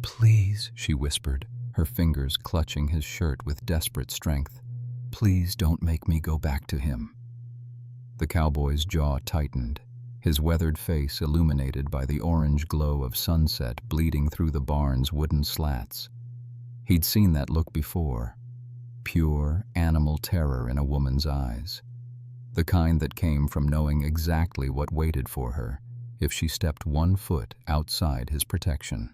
Please, she whispered, her fingers clutching his shirt with desperate strength. Please don't make me go back to him. The cowboy's jaw tightened, his weathered face illuminated by the orange glow of sunset bleeding through the barn's wooden slats. He'd seen that look before, pure, animal terror in a woman's eyes, the kind that came from knowing exactly what waited for her if she stepped 1 foot outside his protection.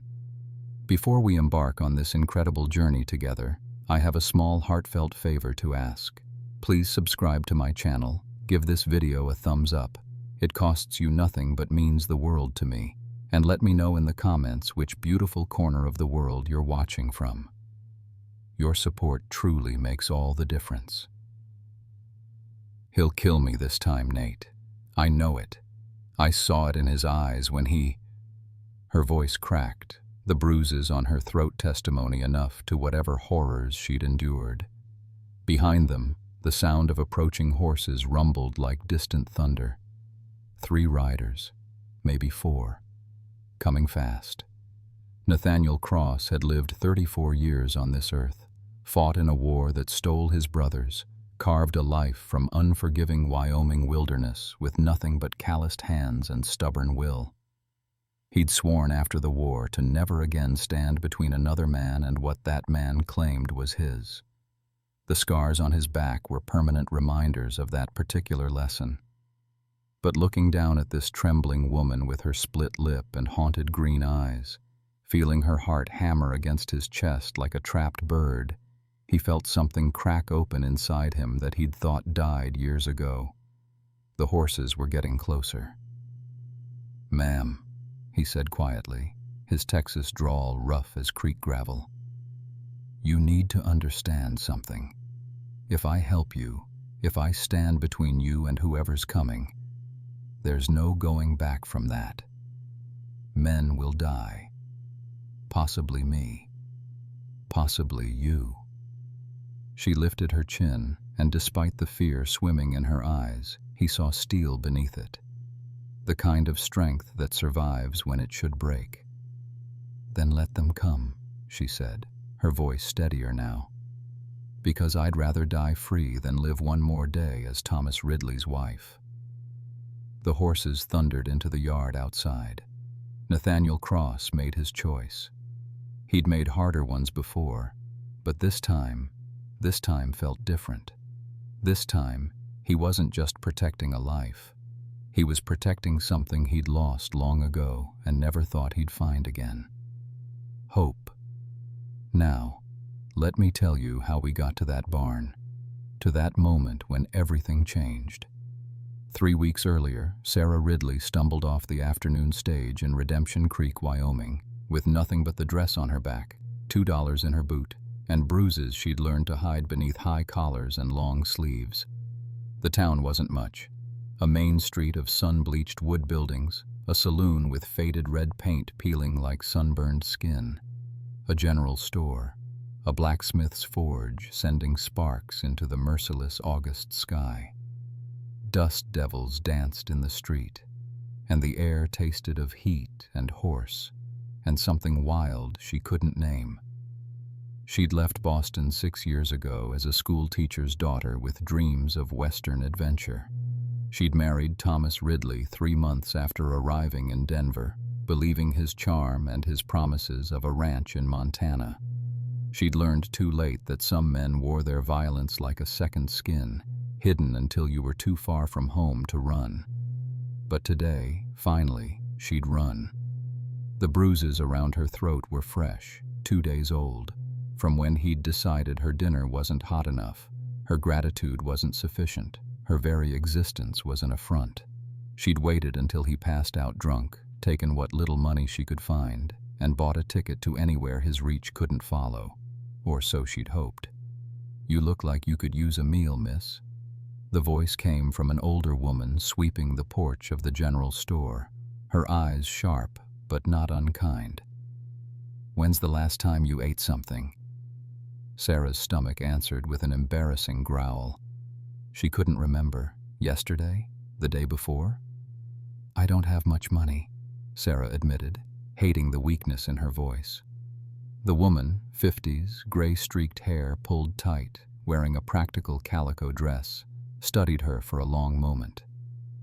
Before we embark on this incredible journey together, I have a small heartfelt favor to ask. Please subscribe to my channel, give this video a thumbs up. It costs you nothing but means the world to me. And let me know in the comments which beautiful corner of the world you're watching from. Your support truly makes all the difference. He'll kill me this time, Nate. I know it. I saw it in his eyes when he... Her voice cracked, the bruises on her throat testimony enough to whatever horrors she'd endured. Behind them, the sound of approaching horses rumbled like distant thunder. 3 riders, maybe 4, coming fast. Nathaniel Cross had lived 34 years on this earth, fought in a war that stole his brothers, carved a life from unforgiving Wyoming wilderness with nothing but calloused hands and stubborn will. He'd sworn after the war to never again stand between another man and what that man claimed was his. The scars on his back were permanent reminders of that particular lesson. But looking down at this trembling woman with her split lip and haunted green eyes, feeling her heart hammer against his chest like a trapped bird, he felt something crack open inside him that he'd thought died years ago. The horses were getting closer. "Ma'am," he said quietly, his Texas drawl rough as creek gravel. "You need to understand something. If I help you, if I stand between you and whoever's coming, there's no going back from that. Men will die. Possibly me. Possibly you." She lifted her chin, and despite the fear swimming in her eyes, he saw steel beneath it. The kind of strength that survives when it should break. "Then let them come," she said, her voice steadier now. "Because I'd rather die free than live one more day as Thomas Ridley's wife." The horses thundered into the yard outside. Nathaniel Cross made his choice. He'd made harder ones before, but this time felt different. This time, he wasn't just protecting a life. He was protecting something he'd lost long ago and never thought he'd find again. Hope. Now, let me tell you how we got to that barn, to that moment when everything changed. 3 weeks earlier, Sarah Ridley stumbled off the afternoon stage in Redemption Creek, Wyoming, with nothing but the dress on her back, $2 in her boot, and bruises she'd learned to hide beneath high collars and long sleeves. The town wasn't much. A main street of sun-bleached wood buildings, a saloon with faded red paint peeling like sunburned skin, a general store, a blacksmith's forge sending sparks into the merciless August sky. Dust devils danced in the street, and the air tasted of heat and horse, and something wild she couldn't name. She'd left Boston 6 years ago as a school teacher's daughter with dreams of Western adventure. She'd married Thomas Ridley 3 months after arriving in Denver, believing his charm and his promises of a ranch in Montana. She'd learned too late that some men wore their violence like a second skin, hidden until you were too far from home to run. But today, finally, she'd run. The bruises around her throat were fresh, 2 days old, from when he'd decided her dinner wasn't hot enough, her gratitude wasn't sufficient, her very existence was an affront. She'd waited until he passed out drunk, taken what little money she could find, and bought a ticket to anywhere his reach couldn't follow. Or so she'd hoped. "You look like you could use a meal, miss." The voice came from an older woman sweeping the porch of the general store, her eyes sharp but not unkind. "When's the last time you ate something?" Sarah's stomach answered with an embarrassing growl. She couldn't remember. Yesterday? The day before? "I don't have much money," Sarah admitted, hating the weakness in her voice. The woman, 50s, gray-streaked hair pulled tight, wearing a practical calico dress, studied her for a long moment.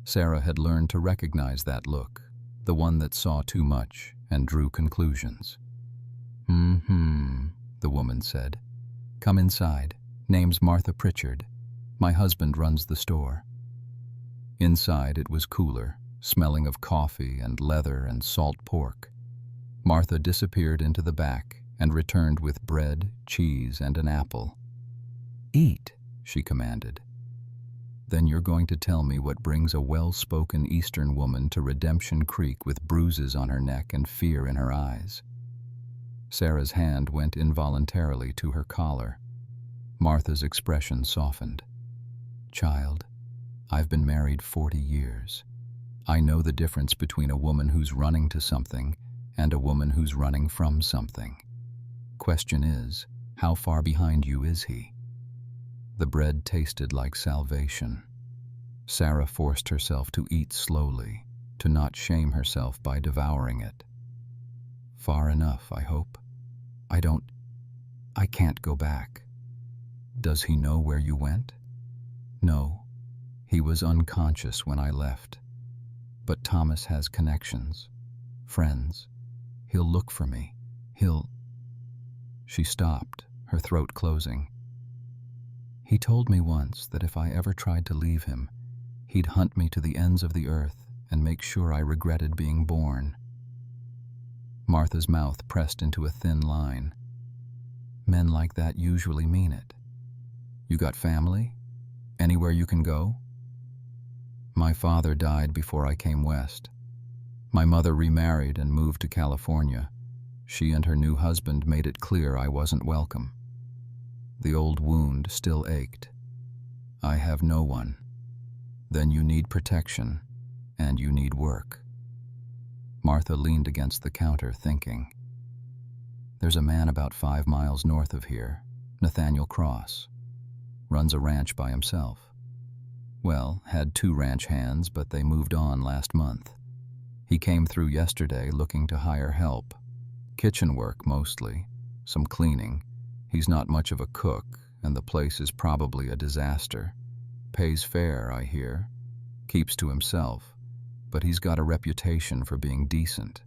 Sarah had learned to recognize that look, the one that saw too much and drew conclusions. The woman said. "Come inside. Name's Martha Pritchard. My husband runs the store." Inside it was cooler, smelling of coffee and leather and salt pork. Martha disappeared into the back and returned with bread, cheese, and an apple. "Eat," she commanded. "Then you're going to tell me what brings a well-spoken Eastern woman to Redemption Creek with bruises on her neck and fear in her eyes." Sarah's hand went involuntarily to her collar. Martha's expression softened. "Child, I've been married 40 years. I know the difference between a woman who's running to something and a woman who's running from something. Question is, how far behind you is he?" The bread tasted like salvation. Sarah forced herself to eat slowly, to not shame herself by devouring it. "Far enough, I hope. I can't go back." "Does he know where you went?" "No. He was unconscious when I left. But Thomas has connections, friends. He'll look for me. She stopped, her throat closing. "He told me once that if I ever tried to leave him, he'd hunt me to the ends of the earth and make sure I regretted being born." Martha's mouth pressed into a thin line. "Men like that usually mean it. You got family? Anywhere you can go?" "My father died before I came west. My mother remarried and moved to California. She and her new husband made it clear I wasn't welcome. The old wound still ached. I have no one. Then you need protection, and you need work." Martha leaned against the counter, thinking. "There's a man about 5 miles north of here, Nathaniel Cross. Runs a ranch by himself. Well, had 2 ranch hands, but they moved on last month. He came through yesterday looking to hire help. Kitchen work mostly, some cleaning. He's not much of a cook, and the place is probably a disaster. Pays fair, I hear. Keeps to himself, but he's got a reputation for being decent.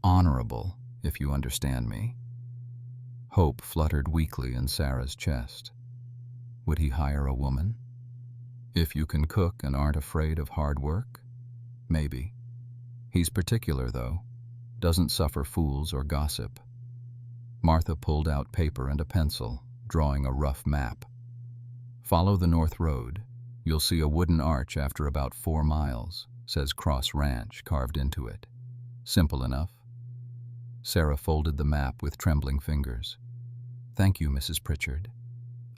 Honorable, if you understand me." Hope fluttered weakly in Sarah's chest. Would he hire a woman? If you can cook and aren't afraid of hard work? Maybe. He's particular, though. Doesn't suffer fools or gossip. Martha pulled out paper and a pencil, drawing a rough map. "Follow the north road. You'll see a wooden arch after about 4 miles, says Cross Ranch carved into it. Simple enough." Sarah folded the map with trembling fingers. "Thank you, Mrs. Pritchard.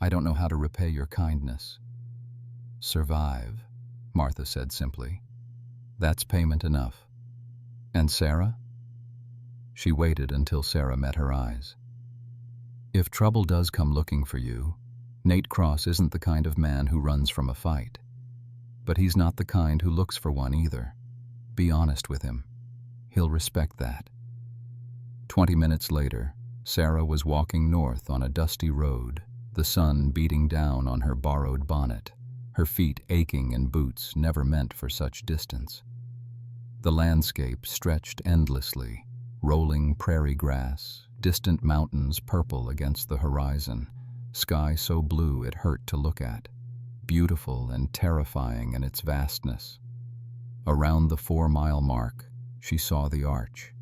I don't know how to repay your kindness." "Survive," Martha said simply. "That's payment enough. And Sarah?" She waited until Sarah met her eyes. "If trouble does come looking for you, Nate Cross isn't the kind of man who runs from a fight. But he's not the kind who looks for one either. Be honest with him. He'll respect that." 20 minutes later, Sarah was walking north on a dusty road, the sun beating down on her borrowed bonnet, her feet aching in boots never meant for such distance. The landscape stretched endlessly, rolling prairie grass, distant mountains purple against the horizon, sky so blue it hurt to look at, beautiful and terrifying in its vastness. Around the 4-mile mark, she saw the arch.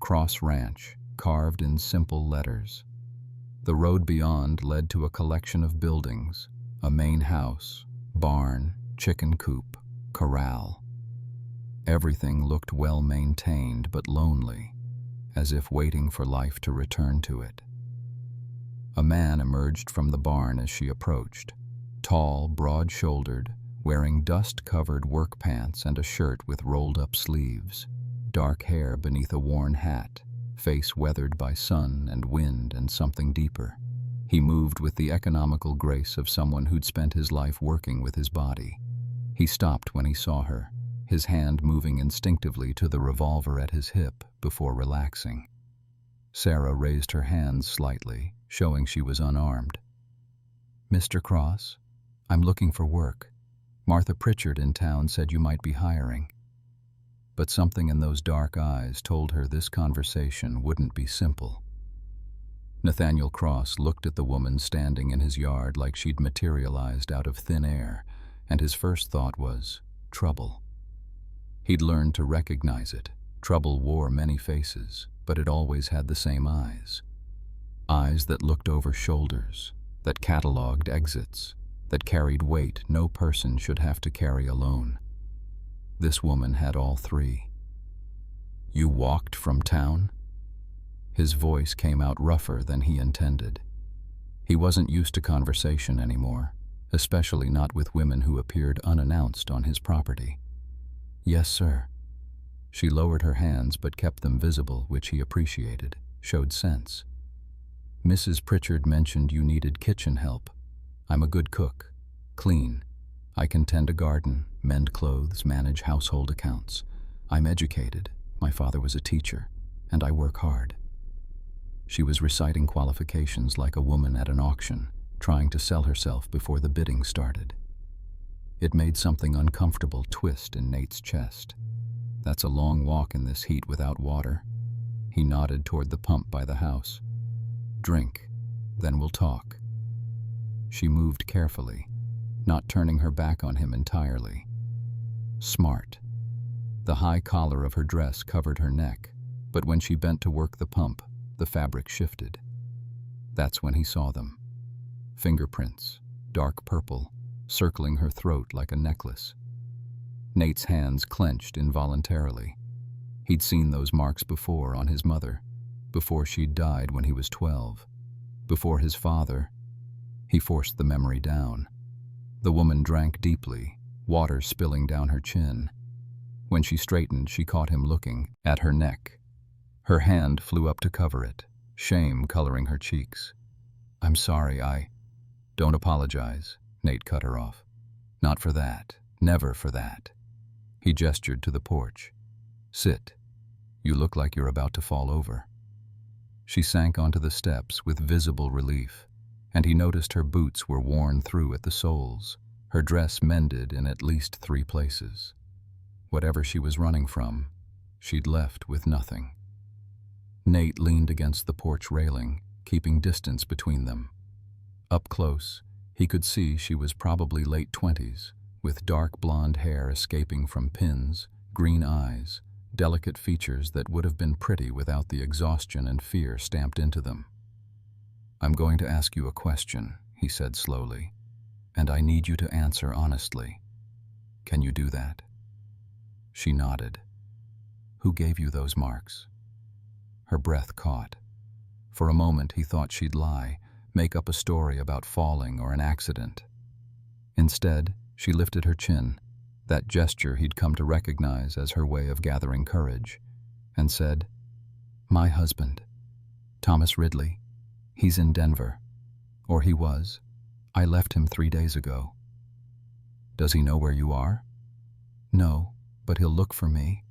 Cross Ranch, carved in simple letters. The road beyond led to a collection of buildings, a main house, barn, chicken coop, corral. Everything looked well maintained but lonely, as if waiting for life to return to it. A man emerged from the barn as she approached, tall, broad-shouldered, wearing dust-covered work pants and a shirt with rolled-up sleeves, dark hair beneath a worn hat, face weathered by sun and wind and something deeper. He moved with the economical grace of someone who'd spent his life working with his body. He stopped when he saw her, his hand moving instinctively to the revolver at his hip before relaxing. Sarah raised her hands slightly, showing she was unarmed. "Mr. Cross, I'm looking for work. Martha Pritchard in town said you might be hiring." But something in those dark eyes told her this conversation wouldn't be simple. Nathaniel Cross looked at the woman standing in his yard like she'd materialized out of thin air, and his first thought was, trouble. He'd learned to recognize it. Trouble wore many faces, but it always had the same eyes. Eyes that looked over shoulders, that cataloged exits, that carried weight no person should have to carry alone. This woman had all three. "You walked from town?" His voice came out rougher than he intended. He wasn't used to conversation anymore, especially not with women who appeared unannounced on his property. "Yes, sir." She lowered her hands but kept them visible, which he appreciated, showed sense. "Mrs. Pritchard mentioned you needed kitchen help. I'm a good cook, clean. I can tend a garden, mend clothes, manage household accounts. I'm educated. My father was a teacher, and I work hard." She was reciting qualifications like a woman at an auction, trying to sell herself before the bidding started. It made something uncomfortable twist in Nate's chest. "That's a long walk in this heat without water." He nodded toward the pump by the house. "Drink, then we'll talk." She moved carefully, not turning her back on him entirely. Smart. The high collar of her dress covered her neck, but when she bent to work the pump, the fabric shifted. That's when he saw them. Fingerprints, dark purple, circling her throat like a necklace. Nate's hands clenched involuntarily. He'd seen those marks before on his mother, before she'd died when he was 12, before his father. He forced the memory down. The woman drank deeply, water spilling down her chin. When she straightened, she caught him looking at her neck. Her hand flew up to cover it, shame coloring her cheeks. "I'm sorry, Don't apologize," Nate cut her off. "Not for that, never for that." He gestured to the porch. "Sit. You look like you're about to fall over." She sank onto the steps with visible relief, and he noticed her boots were worn through at the soles, her dress mended in at least 3 places. Whatever she was running from, she'd left with nothing. Nate leaned against the porch railing, keeping distance between them. Up close, he could see she was probably late 20s, with dark blonde hair escaping from pins, green eyes, delicate features that would have been pretty without the exhaustion and fear stamped into them. "I'm going to ask you a question," he said slowly, "and I need you to answer honestly. Can you do that?" She nodded. "Who gave you those marks?" Her breath caught. For a moment he thought she'd lie, make up a story about falling or an accident. Instead, she lifted her chin, that gesture he'd come to recognize as her way of gathering courage, and said, "My husband, Thomas Ridley. He's in Denver. Or he was. I left him 3 days ago." "Does he know where you are?" "No, but he'll look for me.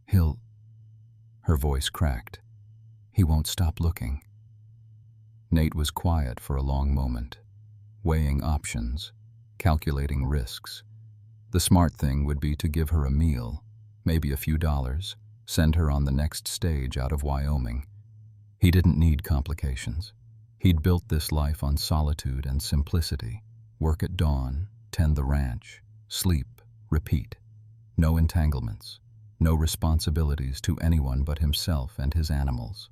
He'll—" Her voice cracked. "He won't stop looking." Nate was quiet for a long moment, weighing options, calculating risks. The smart thing would be to give her a meal, maybe a few dollars, send her on the next stage out of Wyoming. He didn't need complications. He'd built this life on solitude and simplicity. Work at dawn, tend the ranch, sleep, repeat. No entanglements, no responsibilities to anyone but himself and his animals.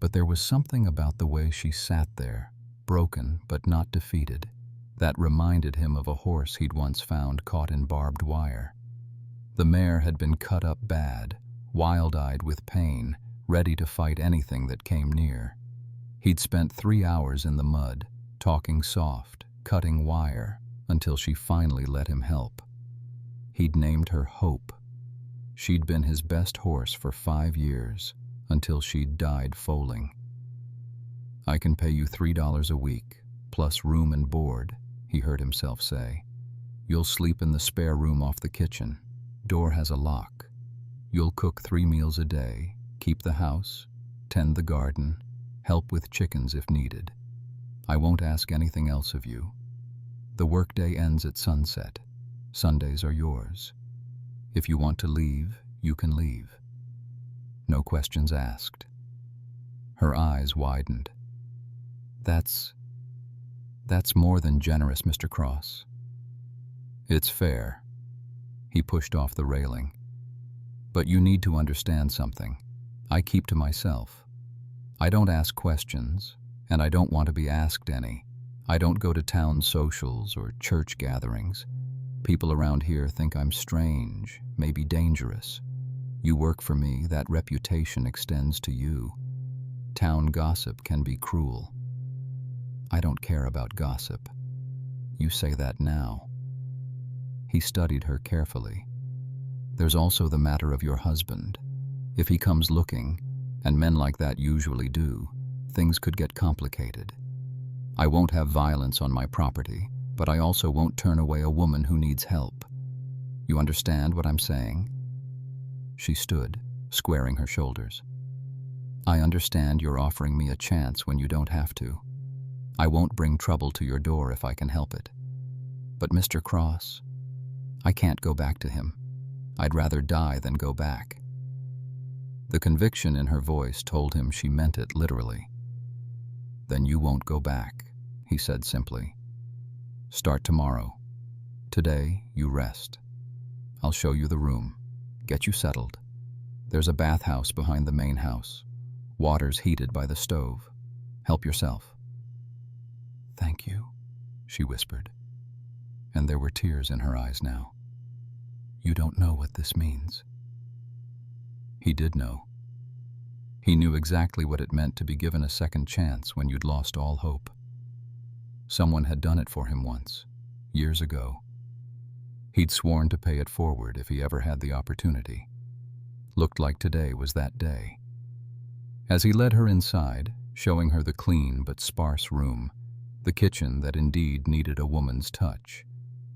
But there was something about the way she sat there, broken but not defeated, that reminded him of a horse he'd once found caught in barbed wire. The mare had been cut up bad, wild-eyed with pain, ready to fight anything that came near. He'd spent 3 hours in the mud, talking soft, cutting wire, until she finally let him help. He'd named her Hope. She'd been his best horse for 5 years, until she'd died foaling. "I can pay you $3 a week, plus room and board," he heard himself say. "You'll sleep in the spare room off the kitchen. Door has a lock. You'll cook 3 meals a day, keep the house, tend the garden, help with chickens if needed. I won't ask anything else of you. The workday ends at sunset. Sundays are yours. If you want to leave, you can leave. No questions asked. Her eyes widened. That's more than generous, Mr. Cross. It's fair. He pushed off the railing. But you need to understand something. I keep to myself. I don't ask questions, and I don't want to be asked any. I don't go to town socials or church gatherings. People around here think I'm strange, maybe dangerous. You work for me, that reputation extends to you. Town gossip can be cruel. I don't care about gossip. You say that now. He studied her carefully. There's also the matter of your husband. If he comes looking, and men like that usually do, things could get complicated. I won't have violence on my property, but I also won't turn away a woman who needs help. You understand what I'm saying? She stood, squaring her shoulders. I understand you're offering me a chance when you don't have to. I won't bring trouble to your door if I can help it. But Mr. Cross, I can't go back to him. I'd rather die than go back. The conviction in her voice told him she meant it literally. Then you won't go back, he said simply. Start tomorrow. Today, you rest. I'll show you the room, get you settled. There's a bathhouse behind the main house. Water's heated by the stove. Help yourself. Thank you, she whispered. And there were tears in her eyes now. You don't know what this means. He did know. He knew exactly what it meant to be given a second chance when you'd lost all hope. Someone had done it for him once, years ago. He'd sworn to pay it forward if he ever had the opportunity. Looked like today was that day. As he led her inside, showing her the clean but sparse room, the kitchen that indeed needed a woman's touch,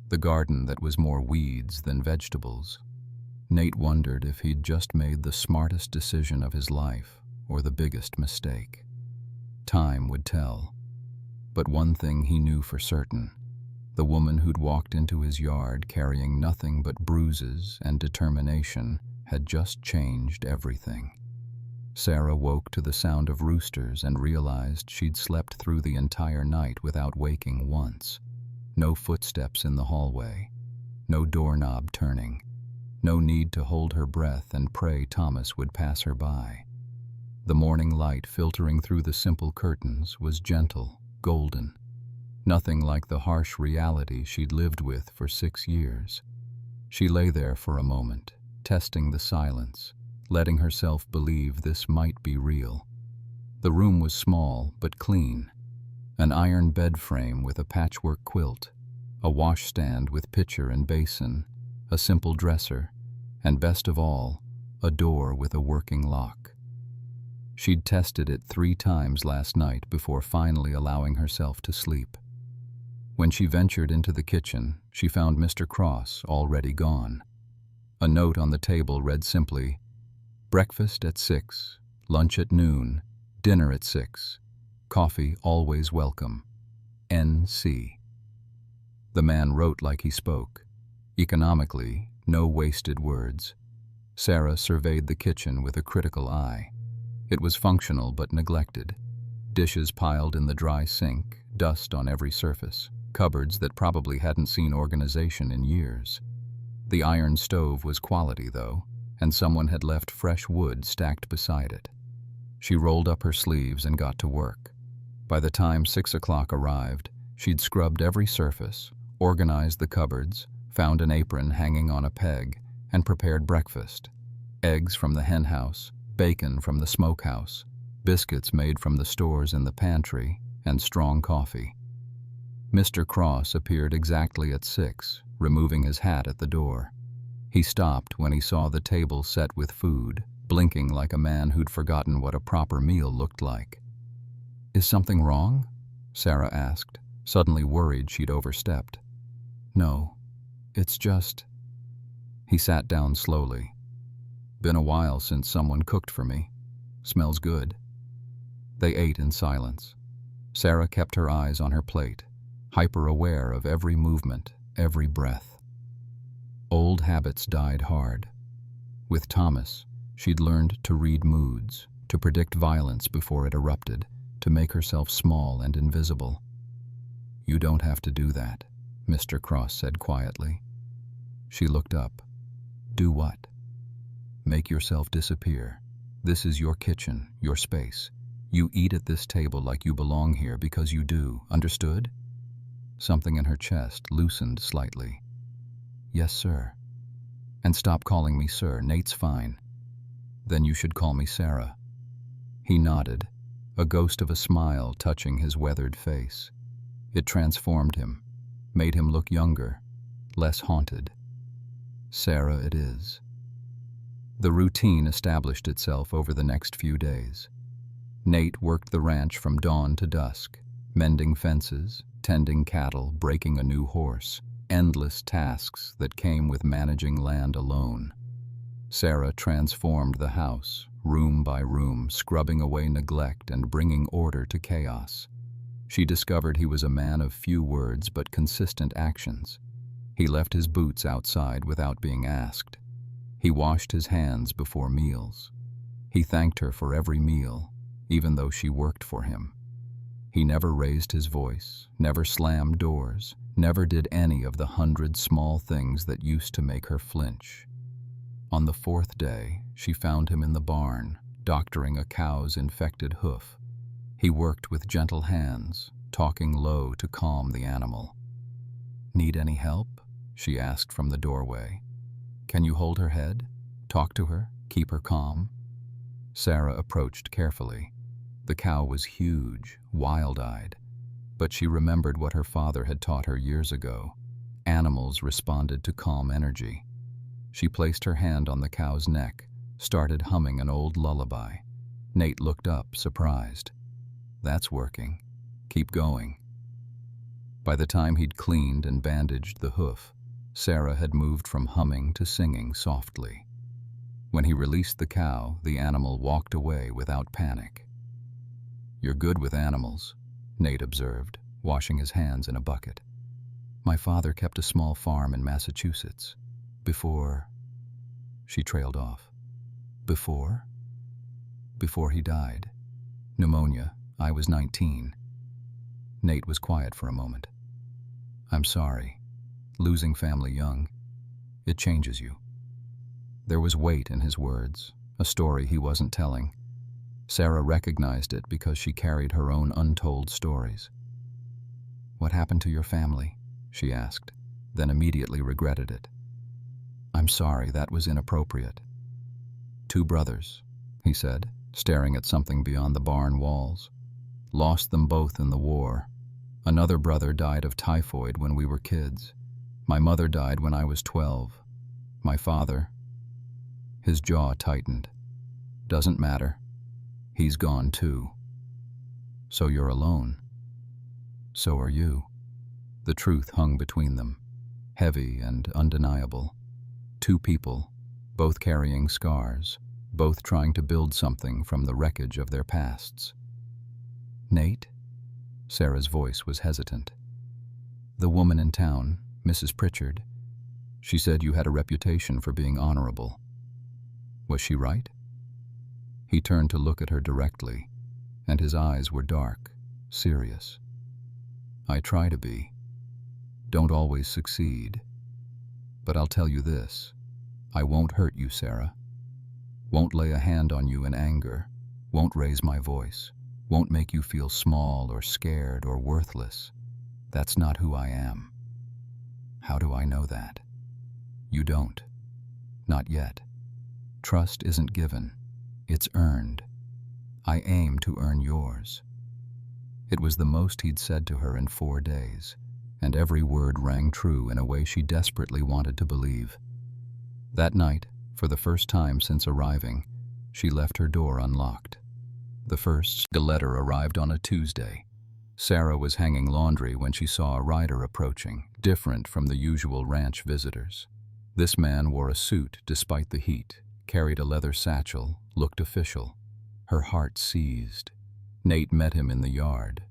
the garden that was more weeds than vegetables, Nate wondered if he'd just made the smartest decision of his life or the biggest mistake. Time would tell. But one thing he knew for certain: the woman who'd walked into his yard carrying nothing but bruises and determination had just changed everything. Sarah woke to the sound of roosters and realized she'd slept through the entire night without waking once. No footsteps in the hallway, no doorknob turning, no need to hold her breath and pray Thomas would pass her by. The morning light filtering through the simple curtains was gentle, golden, nothing like the harsh reality she'd lived with for 6 years. She lay there for a moment, testing the silence, letting herself believe this might be real. The room was small but clean. An iron bed frame with a patchwork quilt, a washstand with pitcher and basin, a simple dresser, and best of all, a door with a working lock. She'd tested it 3 times last night before finally allowing herself to sleep. When she ventured into the kitchen, she found Mr. Cross already gone. A note on the table read simply, "Breakfast at 6, lunch at noon, dinner at 6. Coffee always welcome. N.C." The man wrote like he spoke. Economically, no wasted words. Sarah surveyed the kitchen with a critical eye. It was functional but neglected. Dishes piled in the dry sink, dust on every surface, cupboards that probably hadn't seen organization in years. The iron stove was quality, though, and someone had left fresh wood stacked beside it. She rolled up her sleeves and got to work. By the time 6 o'clock arrived, she'd scrubbed every surface, organized the cupboards, found an apron hanging on a peg, and prepared breakfast. Eggs from the hen house, bacon from the smokehouse, biscuits made from the stores in the pantry, and strong coffee. Mr. Cross appeared exactly at 6, removing his hat at the door. He stopped when he saw the table set with food, blinking like a man who'd forgotten what a proper meal looked like. "Is something wrong?" Sarah asked, suddenly worried she'd overstepped. "No, it's just..." He sat down slowly. "Been a while since someone cooked for me. Smells good." They ate in silence. Sarah kept her eyes on her plate, hyper-aware of every movement, every breath. Old habits died hard. With Thomas, she'd learned to read moods, to predict violence before it erupted, to make herself small and invisible. "You don't have to do that," Mr. Cross said quietly. She looked up. "Do what?" "Make yourself disappear. This is your kitchen, your space. You eat at this table like you belong here because you do, understood?" Something in her chest loosened slightly. "Yes, sir." "And stop calling me sir, Nate's fine." "Then you should call me Sarah." He nodded, a ghost of a smile touching his weathered face. It transformed him, made him look younger, less haunted. "Sarah it is." The routine established itself over the next few days. Nate worked the ranch from dawn to dusk, mending fences, tending cattle, breaking a new horse, endless tasks that came with managing land alone. Sarah transformed the house, room by room, scrubbing away neglect and bringing order to chaos. She discovered he was a man of few words but consistent actions. He left his boots outside without being asked. He washed his hands before meals. He thanked her for every meal, even though she worked for him. He never raised his voice, never slammed doors, never did any of the 100 small things that used to make her flinch. On the 4th day, she found him in the barn, doctoring a cow's infected hoof. He worked with gentle hands, talking low to calm the animal. "Need any help?" she asked from the doorway. "Can you hold her head? Talk to her? Keep her calm?" Sarah approached carefully. The cow was huge, wild-eyed, but she remembered what her father had taught her years ago. Animals responded to calm energy. She placed her hand on the cow's neck, started humming an old lullaby. Nate looked up, surprised. "That's working. Keep going." By the time he'd cleaned and bandaged the hoof, Sarah had moved from humming to singing softly. When he released the cow, the animal walked away without panic. "You're good with animals," Nate observed, washing his hands in a bucket. "My father kept a small farm in Massachusetts. Before..." She trailed off. "Before?" "Before he died. Pneumonia. I was 19. Nate was quiet for a moment. "I'm sorry. Losing family young. It changes you." There was weight in his words, a story he wasn't telling. Sarah recognized it because she carried her own untold stories. "What happened to your family?" she asked, then immediately regretted it. "I'm sorry, that was inappropriate." "2 brothers," he said, staring at something beyond the barn walls. "Lost them both in the war. Another brother died of typhoid when we were kids. My mother died when I was 12. My father..." His jaw tightened. "Doesn't matter. He's gone too." "So you're alone." "So are you." The truth hung between them, heavy and undeniable. 2 people, both carrying scars, both trying to build something from the wreckage of their pasts. "Nate?" Sarah's voice was hesitant. "The woman in town, Mrs. Pritchard. She said you had a reputation for being honorable. Was she right?" He turned to look at her directly, and his eyes were dark, serious. "I try to be. Don't always succeed. But I'll tell you this. I won't hurt you, Sarah. Won't lay a hand on you in anger. Won't raise my voice. Won't make you feel small or scared or worthless. That's not who I am." "How do I know that?" "You don't. Not yet. Trust isn't given. It's earned. I aim to earn yours." It was the most he'd said to her in 4 days, and every word rang true in a way she desperately wanted to believe. That night, for the first time since arriving, she left her door unlocked. The letter arrived on a Tuesday. Sarah was hanging laundry when she saw a rider approaching, different from the usual ranch visitors. This man wore a suit despite the heat, carried a leather satchel, looked official. Her heart seized. Nate met him in the yard.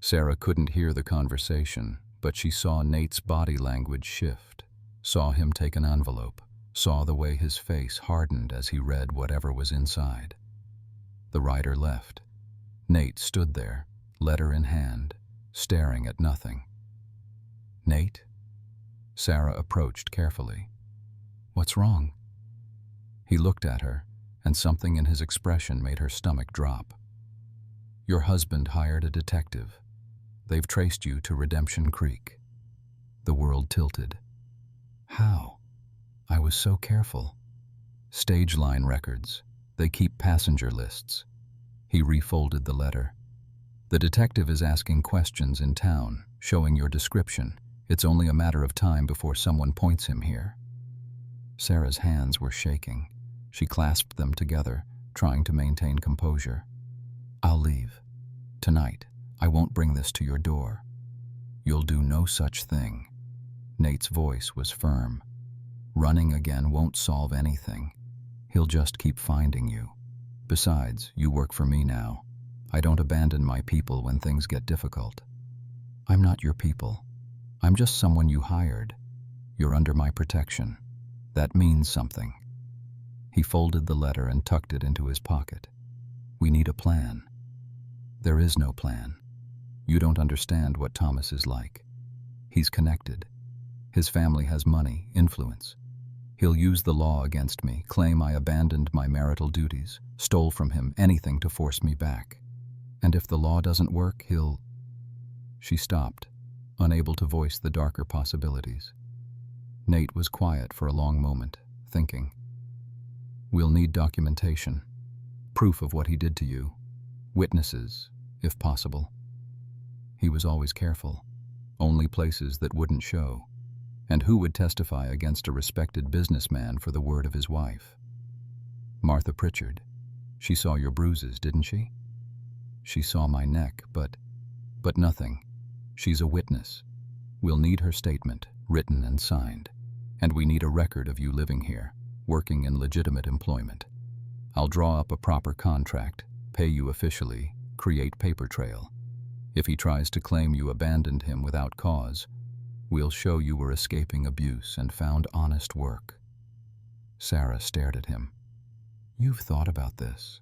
Sarah couldn't hear the conversation, but she saw Nate's body language shift, saw him take an envelope, saw the way his face hardened as he read whatever was inside. The rider left. Nate stood there, letter in hand, staring at nothing. "Nate?" Sarah approached carefully. "What's wrong?" He looked at her, and something in his expression made her stomach drop. "Your husband hired a detective. They've traced you to Redemption Creek." The world tilted. "How? I was so careful." "Stage line records. They keep passenger lists." He refolded the letter. "The detective is asking questions in town, showing your description. It's only a matter of time before someone points him here." Sarah's hands were shaking. She clasped them together, trying to maintain composure. "I'll leave. Tonight. I won't bring this to your door." "You'll do no such thing." Nate's voice was firm. "Running again won't solve anything. He'll just keep finding you. Besides, you work for me now. I don't abandon my people when things get difficult." "I'm not your people. I'm just someone you hired. You're under my protection. That means something." He folded the letter and tucked it into his pocket. "We need a plan." "There is no plan. You don't understand what Thomas is like. He's connected. His family has money, influence. He'll use the law against me, claim I abandoned my marital duties, stole from him, anything to force me back. And if the law doesn't work, he'll..." She stopped, unable to voice the darker possibilities. Nate was quiet for a long moment, thinking. "We'll need documentation, proof of what he did to you, witnesses, if possible." He was always careful, only places that wouldn't show. And who would testify against a respected businessman for the word of his wife? "Martha Pritchard. She saw your bruises, didn't she?" "She saw my neck, but nothing. She's a witness. We'll need her statement, written and signed. And we need a record of you living here, working in legitimate employment. I'll draw up a proper contract, pay you officially, create paper trail. If he tries to claim you abandoned him without cause, we'll show you were escaping abuse and found honest work." Sarah stared at him. "You've thought about this."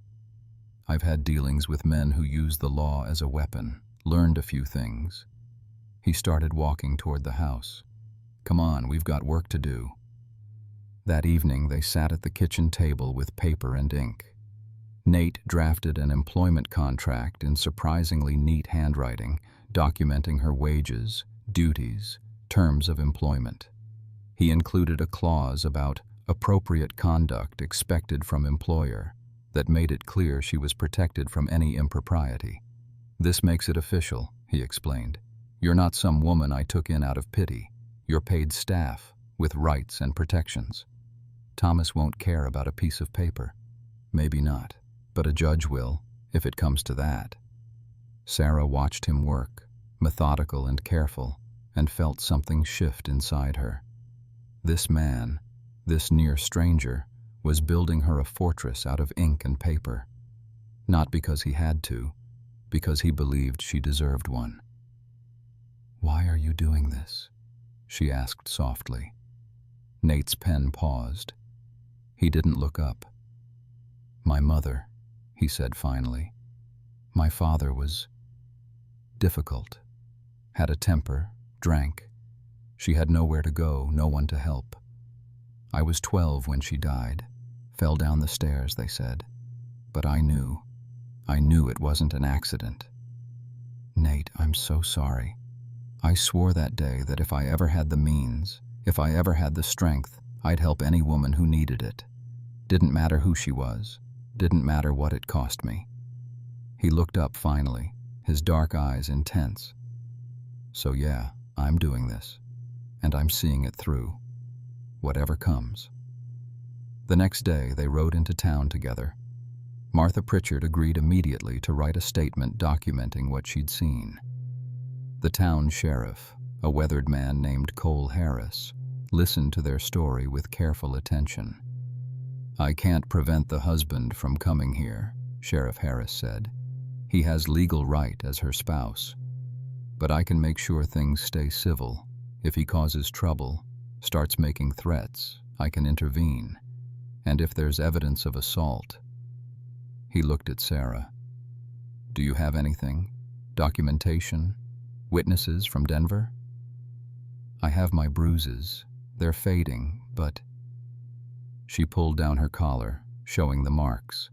"I've had dealings with men who use the law as a weapon, learned a few things." He started walking toward the house. "Come on, we've got work to do." That evening, they sat at the kitchen table with paper and ink. Nate drafted an employment contract in surprisingly neat handwriting, documenting her wages, duties, terms of employment. He included a clause about appropriate conduct expected from employer that made it clear she was protected from any impropriety. "This makes it official," he explained. "You're not some woman I took in out of pity. You're paid staff, with rights and protections. Thomas won't care about a piece of paper. Maybe not, but a judge will, if it comes to that." Sarah watched him work, methodical and careful, and felt something shift inside her. This man, this near stranger, was building her a fortress out of ink and paper. Not because he had to, because he believed she deserved one. "Why are you doing this?" she asked softly. Nate's pen paused. He didn't look up. "My mother," he said finally. "My father was difficult, had a temper, drank. She had nowhere to go, no one to help. I was 12 when she died. Fell down the stairs, they said. But I knew it wasn't an accident." "Nate, I'm so sorry. I swore that day that if I ever had the means, if I ever had the strength, I'd help any woman who needed it. Didn't matter who she was, didn't matter what it cost me." He looked up finally, his dark eyes intense. "So yeah, I'm doing this, and I'm seeing it through, whatever comes." The next day, they rode into town together. Martha Pritchard agreed immediately to write a statement documenting what she'd seen. The town sheriff, a weathered man named Cole Harris, listened to their story with careful attention. "I can't prevent the husband from coming here," Sheriff Harris said. He has legal right as her spouse. But I can make sure things stay civil. If he causes trouble, starts making threats, I can intervene. And if there's evidence of assault..." He looked at Sarah. "Do you have anything? Documentation? Witnesses from Denver?" "I have my bruises. They're fading, but..." She pulled down her collar, showing the marks.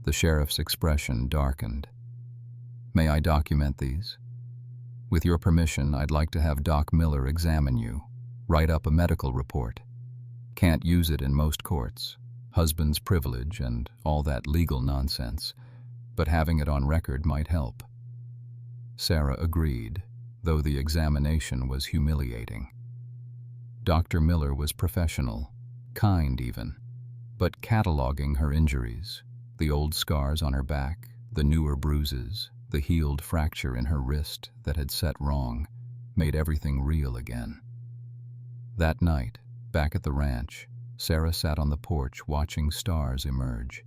The sheriff's expression darkened. "May I document these? With your permission, I'd like to have Doc Miller examine you, write up a medical report. Can't use it in most courts, husband's privilege and all that legal nonsense, but having it on record might help." Sarah agreed, though the examination was humiliating. Dr. Miller was professional, kind even, but cataloging her injuries, the old scars on her back, the newer bruises, the healed fracture in her wrist that had set wrong, made everything real again. That night, back at the ranch, Sarah sat on the porch watching stars emerge.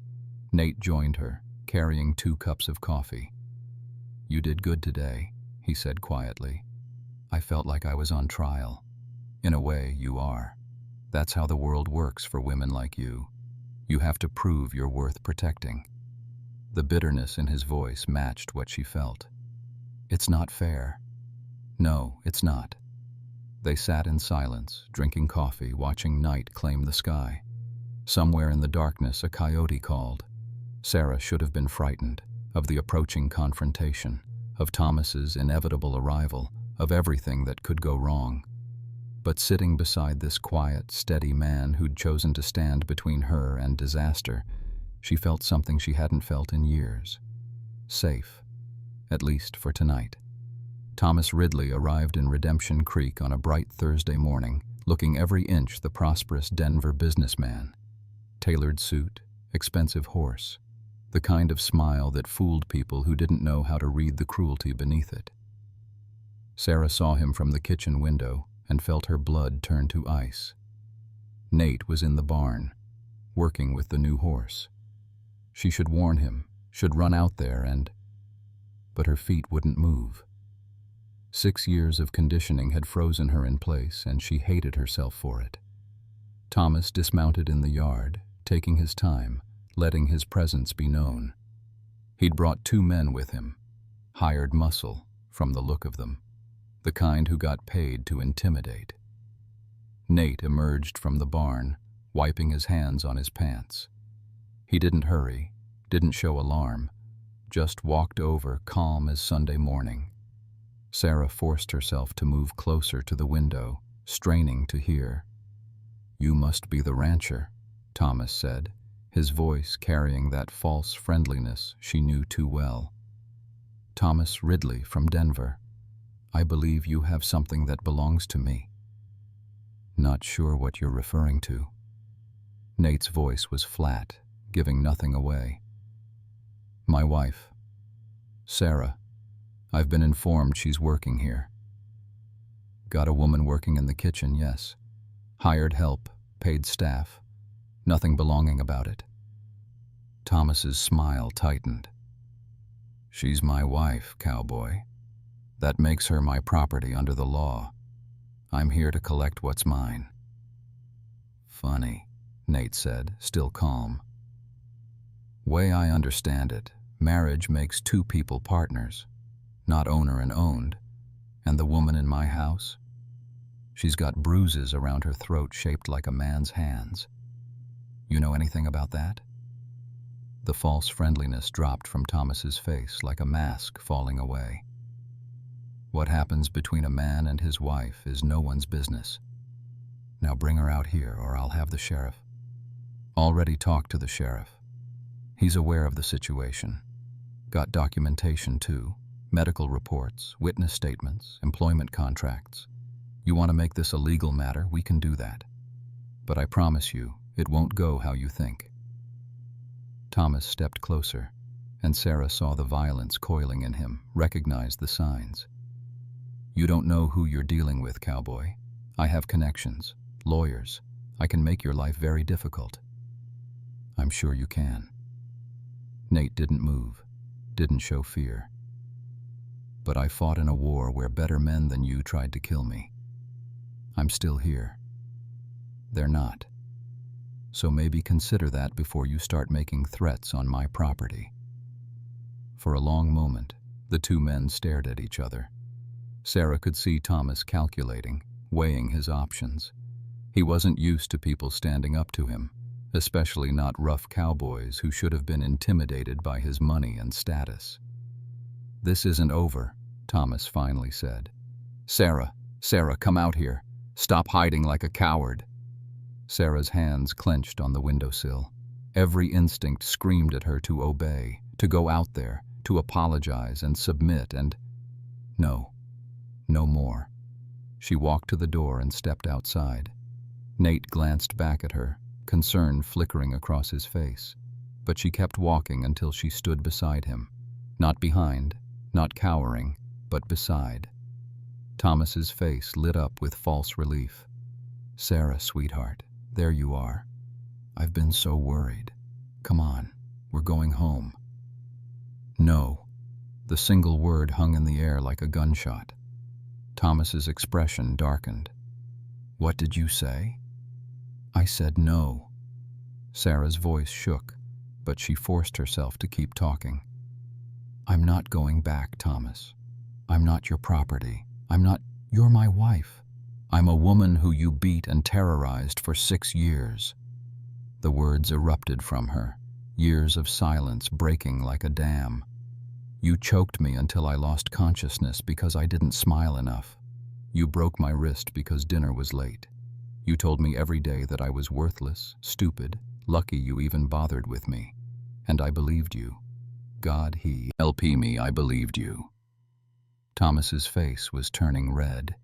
Nate joined her, carrying 2 cups of coffee. "You did good today," he said quietly. "I felt like I was on trial. In a way, you are. That's how the world works for women like you. You have to prove you're worth protecting." The bitterness in his voice matched what she felt. "It's not fair." "No, it's not." They sat in silence, drinking coffee, watching night claim the sky. Somewhere in the darkness, a coyote called. Sarah should have been frightened of the approaching confrontation, of Thomas's inevitable arrival, of everything that could go wrong. But sitting beside this quiet, steady man who'd chosen to stand between her and disaster, she felt something she hadn't felt in years. Safe, at least for tonight. Thomas Ridley arrived in Redemption Creek on a bright Thursday morning, looking every inch the prosperous Denver businessman. Tailored suit, expensive horse, the kind of smile that fooled people who didn't know how to read the cruelty beneath it. Sarah saw him from the kitchen window and felt her blood turn to ice. Nate was in the barn, working with the new horse. She should warn him, should run out there and... But her feet wouldn't move. 6 years of conditioning had frozen her in place, and she hated herself for it. Thomas dismounted in the yard, taking his time, letting his presence be known. He'd brought 2 men with him, hired muscle, from the look of them, the kind who got paid to intimidate. Nate emerged from the barn, wiping his hands on his pants. He didn't hurry, didn't show alarm, just walked over calm as Sunday morning. Sarah forced herself to move closer to the window, straining to hear. "You must be the rancher," Thomas said, his voice carrying that false friendliness she knew too well. "Thomas Ridley from Denver. I believe you have something that belongs to me." "Not sure what you're referring to." Nate's voice was flat, giving nothing away. "My wife, Sarah. I've been informed she's working here." "Got a woman working in the kitchen, yes. Hired help, paid staff. Nothing belonging about it." Thomas's smile tightened. "She's my wife, Cowboy. That makes her my property under the law. I'm here to collect what's mine." "Funny," Nate said, still calm. "Way I understand it, marriage makes 2 people partners, not owner and owned. And the woman in my house? She's got bruises around her throat shaped like a man's hands. You know anything about that?" The false friendliness dropped from Thomas's face like a mask falling away. "What happens between a man and his wife is no one's business. Now bring her out here or I'll have the sheriff." "Already talked to the sheriff. He's aware of the situation. Got documentation too. Medical reports, witness statements, employment contracts. You want to make this a legal matter, we can do that. But I promise you, it won't go how you think." Thomas stepped closer, and Sarah saw the violence coiling in him, recognized the signs. "You don't know who you're dealing with, Cowboy. I have connections, lawyers. I can make your life very difficult." "I'm sure you can." Nate didn't move. didn't show fear. But I fought in a war where better men than you tried to kill me. I'm still here. They're not. So maybe consider that before you start making threats on my property." For a long moment, the two men stared at each other. Sarah could see Thomas calculating, weighing his options. He wasn't used to people standing up to him, especially not rough cowboys who should have been intimidated by his money and status. "This isn't over," Thomas finally said. Sarah, come out here. Stop hiding like a coward." Sarah's hands clenched on the windowsill. Every instinct screamed at her to obey, to go out there, to apologize and submit and... No more. She walked to the door and stepped outside. Nate glanced back at her, concern flickering across his face, but she kept walking until she stood beside him. Not behind, not cowering, but beside. Thomas's face lit up with false relief. "Sarah, sweetheart, there you are. I've been so worried. Come on, we're going home." "No." The single word hung in the air like a gunshot. Thomas's expression darkened. "What did you say?" "I said no." Sarah's voice shook, but she forced herself to keep talking. "I'm not going back, Thomas. I'm not your property. You're my wife. I'm a woman who you beat and terrorized for 6 years. The words erupted from her, years of silence breaking like a dam. "You choked me until I lost consciousness because I didn't smile enough. You broke my wrist because dinner was late. You told me every day that I was worthless, stupid, lucky you even bothered with me. And I believed you. God, help me, I believed you." Thomas's face was turning red.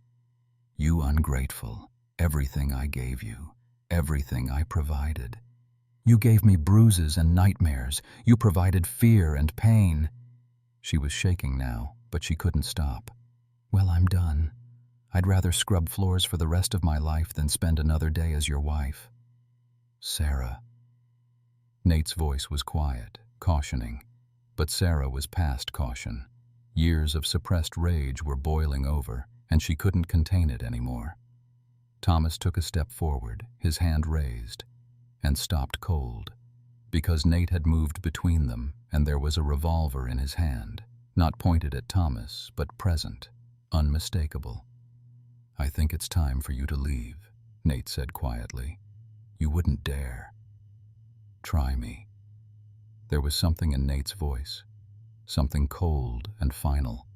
"You ungrateful. Everything I gave you. Everything I provided. You gave me bruises and nightmares. You provided fear and pain." She was shaking now, but she couldn't stop. "Well, I'm done. I'd rather scrub floors for the rest of my life than spend another day as your wife." "Sarah." Nate's voice was quiet, cautioning, but Sarah was past caution. Years of suppressed rage were boiling over, and she couldn't contain it anymore. Thomas took a step forward, his hand raised, and stopped cold, because Nate had moved between them, and there was a revolver in his hand, not pointed at Thomas, but present, unmistakable. "I think it's time for you to leave," Nate said quietly. "You wouldn't dare. Try me." There was something in Nate's voice, something cold and final.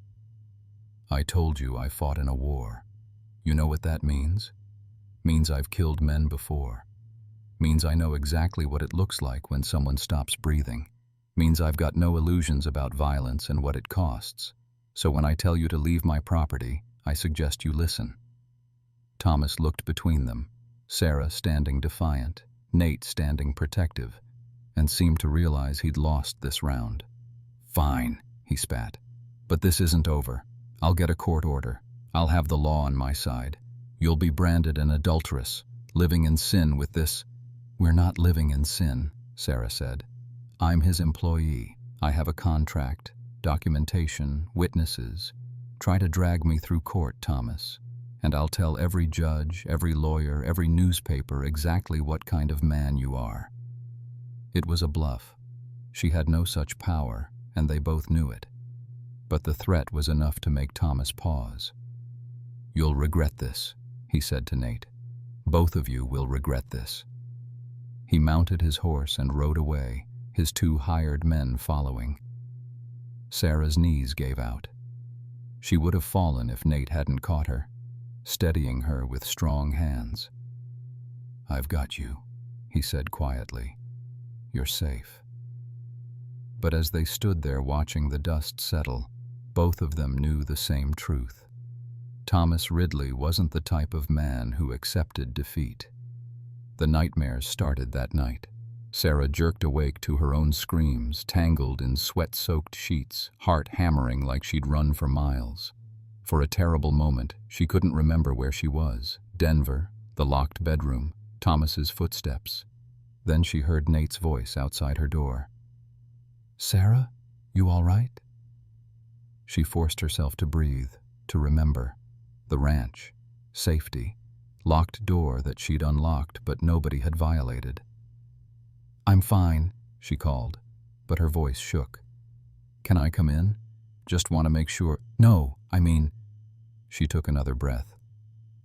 "I told you I fought in a war. You know what that means? Means I've killed men before. Means I know exactly what it looks like when someone stops breathing. Means I've got no illusions about violence and what it costs. So when I tell you to leave my property, I suggest you listen." Thomas looked between them, Sarah standing defiant, Nate standing protective, and seemed to realize he'd lost this round. "Fine," he spat. "But this isn't over. I'll get a court order. I'll have the law on my side. You'll be branded an adulteress, living in sin with this." "We're not living in sin," Sarah said. "I'm his employee. I have a contract, documentation, witnesses. Try to drag me through court, Thomas, and I'll tell every judge, every lawyer, every newspaper exactly what kind of man you are." It was a bluff. She had no such power, and they both knew it. But the threat was enough to make Thomas pause. "You'll regret this," he said to Nate. "Both of you will regret this." He mounted his horse and rode away, his 2 hired men following. Sarah's knees gave out. She would have fallen if Nate hadn't caught her, steadying her with strong hands. "I've got you," he said quietly. "You're safe." But as they stood there watching the dust settle, both of them knew the same truth. Thomas Ridley wasn't the type of man who accepted defeat. The nightmares started that night. Sarah jerked awake to her own screams, tangled in sweat-soaked sheets, heart hammering like she'd run for miles. For a terrible moment, she couldn't remember where she was. Denver, the locked bedroom, Thomas's footsteps. Then she heard Nate's voice outside her door. "Sarah, You all right? She forced herself to breathe, to remember. The ranch, safety, locked door that she'd unlocked but nobody had violated. I'm fine, she called, but her voice shook. Can I come in? Just want to make sure. No, I mean. She took another breath.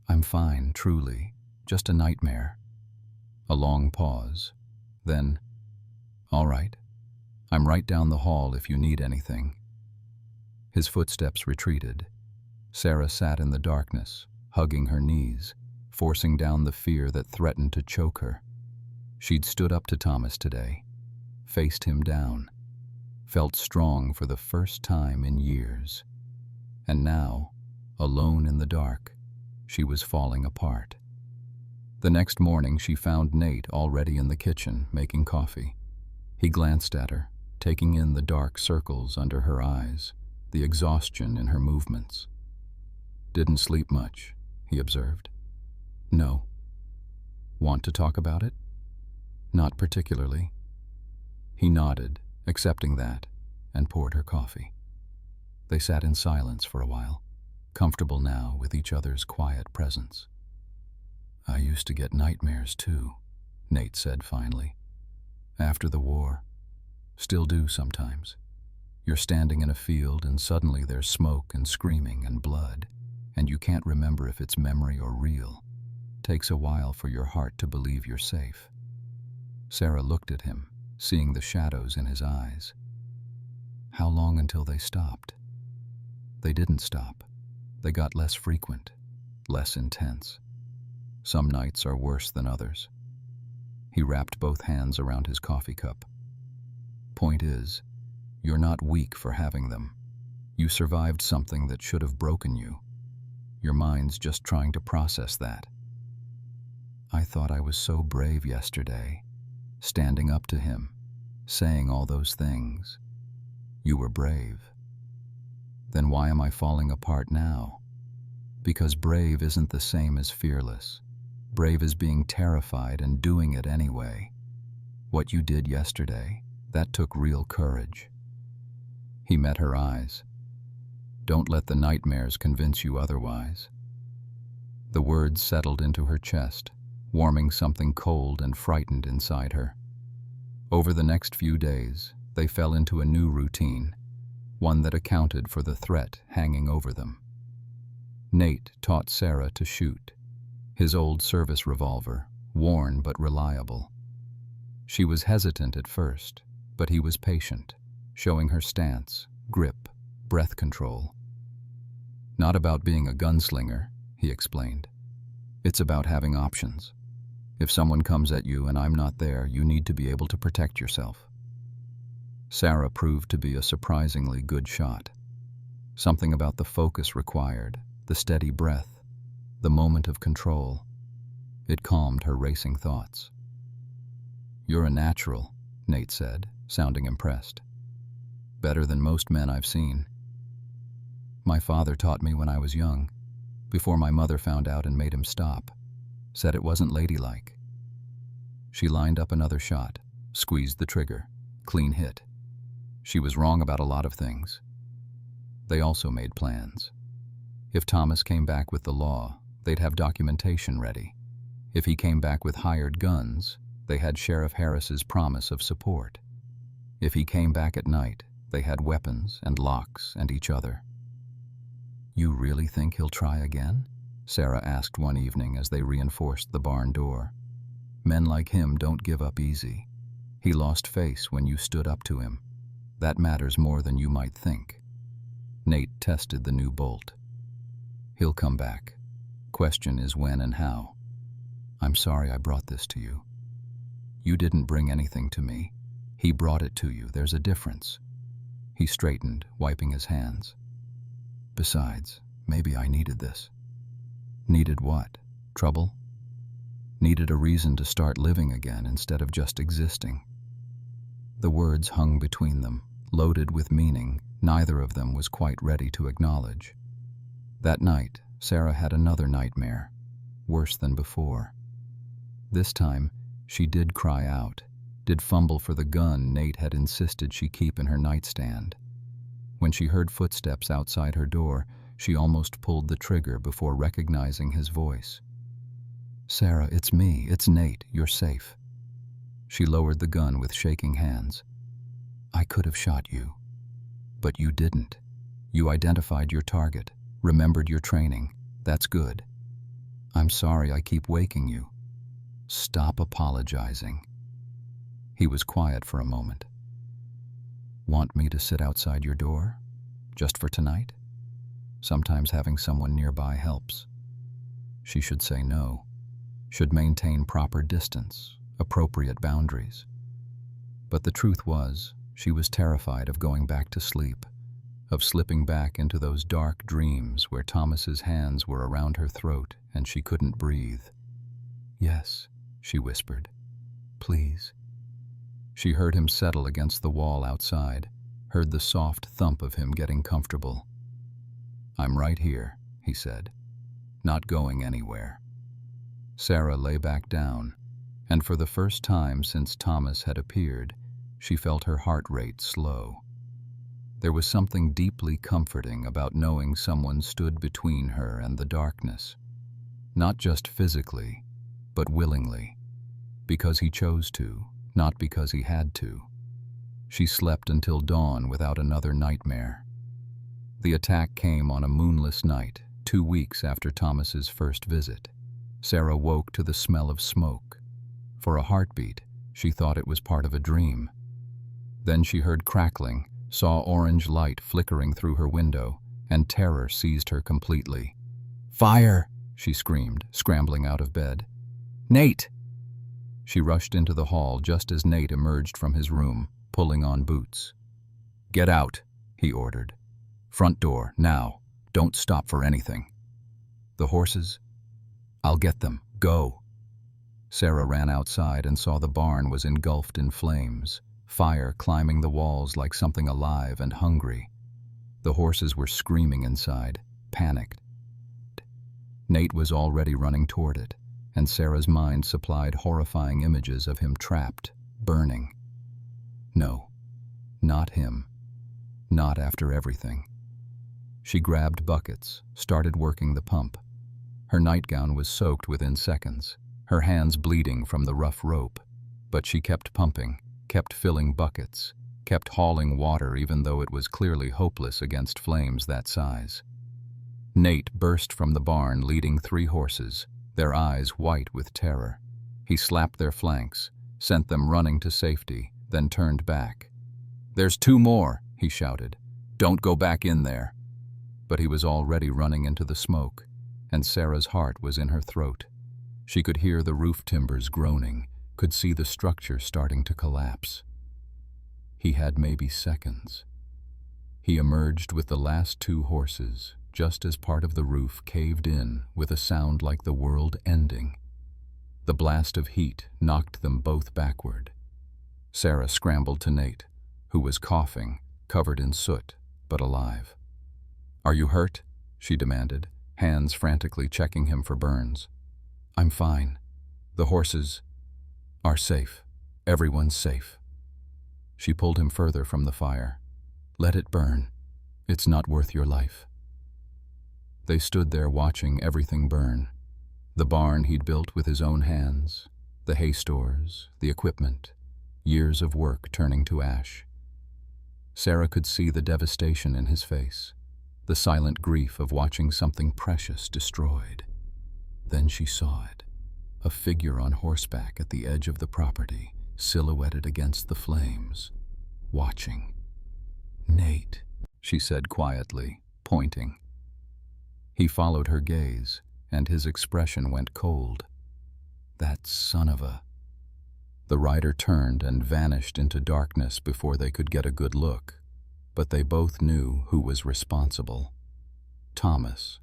I'm fine, truly. Just a nightmare. A long pause. Then, all right. I'm right down the hall if you need anything. His footsteps retreated. Sarah sat in the darkness, hugging her knees, forcing down the fear that threatened to choke her. She'd stood up to Thomas today, faced him down, felt strong for the first time in years. And now, alone in the dark, she was falling apart. The next morning she found Nate already in the kitchen, making coffee. He glanced at her, taking in the dark circles under her eyes, the exhaustion in her movements. Didn't sleep much, he observed. No. Want to talk about it? Not particularly. He nodded, accepting that, and poured her coffee. They sat in silence for a while, comfortable now with each other's quiet presence. I used to get nightmares too, Nate said finally. After the war. Still do sometimes. You're standing in a field and suddenly there's smoke and screaming and blood, and you can't remember if it's memory or real. Takes a while for your heart to believe you're safe. Sarah looked at him, seeing the shadows in his eyes. How long until they stopped? They didn't stop. They got less frequent, less intense. Some nights are worse than others. He wrapped both hands around his coffee cup. Point is, you're not weak for having them. You survived something that should have broken you. Your mind's just trying to process that. I thought I was so brave yesterday, standing up to him, saying all those things. You were brave. Then why am I falling apart now? Because brave isn't the same as fearless. Brave is being terrified and doing it anyway. What you did yesterday, that took real courage. He met her eyes. Don't let the nightmares convince you otherwise. The words settled into her chest, warming something cold and frightened inside her. Over the next few days, they fell into a new routine, one that accounted for the threat hanging over them. Nate taught Sarah to shoot, his old service revolver, worn but reliable. She was hesitant at first, but he was patient, showing her stance, grip, breath control. Not about being a gunslinger, he explained. It's about having options. If someone comes at you and I'm not there, you need to be able to protect yourself. Sarah proved to be a surprisingly good shot. Something about the focus required, the steady breath, the moment of control. It calmed her racing thoughts. You're a natural, Nate said, sounding impressed. Better than most men I've seen. My father taught me when I was young, before my mother found out and made him stop. Said it wasn't ladylike. She lined up another shot, squeezed the trigger, clean hit. She was wrong about a lot of things. They also made plans. If Thomas came back with the law, they'd have documentation ready. If he came back with hired guns, they had Sheriff Harris's promise of support. If he came back at night, they had weapons and locks and each other. You really think he'll try again? Sarah asked one evening as they reinforced the barn door. Men like him don't give up easy. He lost face when you stood up to him. That matters more than you might think. Nate tested the new bolt. He'll come back. Question is when and how. I'm sorry I brought this to you. You didn't bring anything to me. He brought it to you. There's a difference. He straightened, wiping his hands. Besides, maybe I needed this. Needed what? Trouble? Needed a reason to start living again instead of just existing. The words hung between them, loaded with meaning neither of them was quite ready to acknowledge. That night, Sarah had another nightmare, worse than before. This time, she did cry out, did fumble for the gun Nate had insisted she keep in her nightstand. When she heard footsteps outside her door, she almost pulled the trigger before recognizing his voice. "Sarah, it's me. It's Nate. You're safe." She lowered the gun with shaking hands. "I could have shot you, but you didn't. You identified your target, remembered your training. That's good. I'm sorry I keep waking you. Stop apologizing." He was quiet for a moment. "Want me to sit outside your door? Just for tonight? Sometimes having someone nearby helps." She should say no, should maintain proper distance, appropriate boundaries. But the truth was, she was terrified of going back to sleep, of slipping back into those dark dreams where Thomas's hands were around her throat and she couldn't breathe. "Yes," she whispered. "Please." She heard him settle against the wall outside, heard the soft thump of him getting comfortable. "I'm right here," he said. "Not going anywhere." Sarah lay back down, and for the first time since Thomas had appeared, she felt her heart rate slow. There was something deeply comforting about knowing someone stood between her and the darkness. Not just physically, but willingly. Because he chose to, not because he had to. She slept until dawn without another nightmare. The attack came on a moonless night, 2 weeks after Thomas's first visit. Sarah woke to the smell of smoke. For a heartbeat, she thought it was part of a dream. Then she heard crackling, saw orange light flickering through her window, and terror seized her completely. "Fire!" she screamed, scrambling out of bed. "Nate!" She rushed into the hall just as Nate emerged from his room, pulling on boots. "Get out," he ordered. "Front door, now. Don't stop for anything." "The horses?" "I'll get them. Go." Sarah ran outside and saw the barn was engulfed in flames, fire climbing the walls like something alive and hungry. The horses were screaming inside, panicked. Nate was already running toward it, and Sarah's mind supplied horrifying images of him trapped, burning. No, not him. Not after everything. She grabbed buckets, started working the pump. Her nightgown was soaked within seconds, her hands bleeding from the rough rope, but she kept pumping, kept filling buckets, kept hauling water even though it was clearly hopeless against flames that size. Nate burst from the barn leading 3 horses, their eyes white with terror. He slapped their flanks, sent them running to safety, then turned back. "There's 2 more," he shouted. "Don't go back in there." But he was already running into the smoke, and Sarah's heart was in her throat. She could hear the roof timbers groaning, could see the structure starting to collapse. He had maybe seconds. He emerged with the last 2 horses, just as part of the roof caved in with a sound like the world ending. The blast of heat knocked them both backward. Sarah scrambled to Nate, who was coughing, covered in soot, but alive. "Are you hurt?" she demanded, hands frantically checking him for burns. "I'm fine. The horses are safe. Everyone's safe." She pulled him further from the fire. "Let it burn. It's not worth your life." They stood there watching everything burn. The barn he'd built with his own hands, the hay stores, the equipment, years of work turning to ash. Sarah could see the devastation in his face, the silent grief of watching something precious destroyed. Then she saw it, a figure on horseback at the edge of the property, silhouetted against the flames, watching. "Nate," she said quietly, pointing. He followed her gaze, and his expression went cold. "That son of a..." The rider turned and vanished into darkness before they could get a good look, but they both knew who was responsible. Thomas.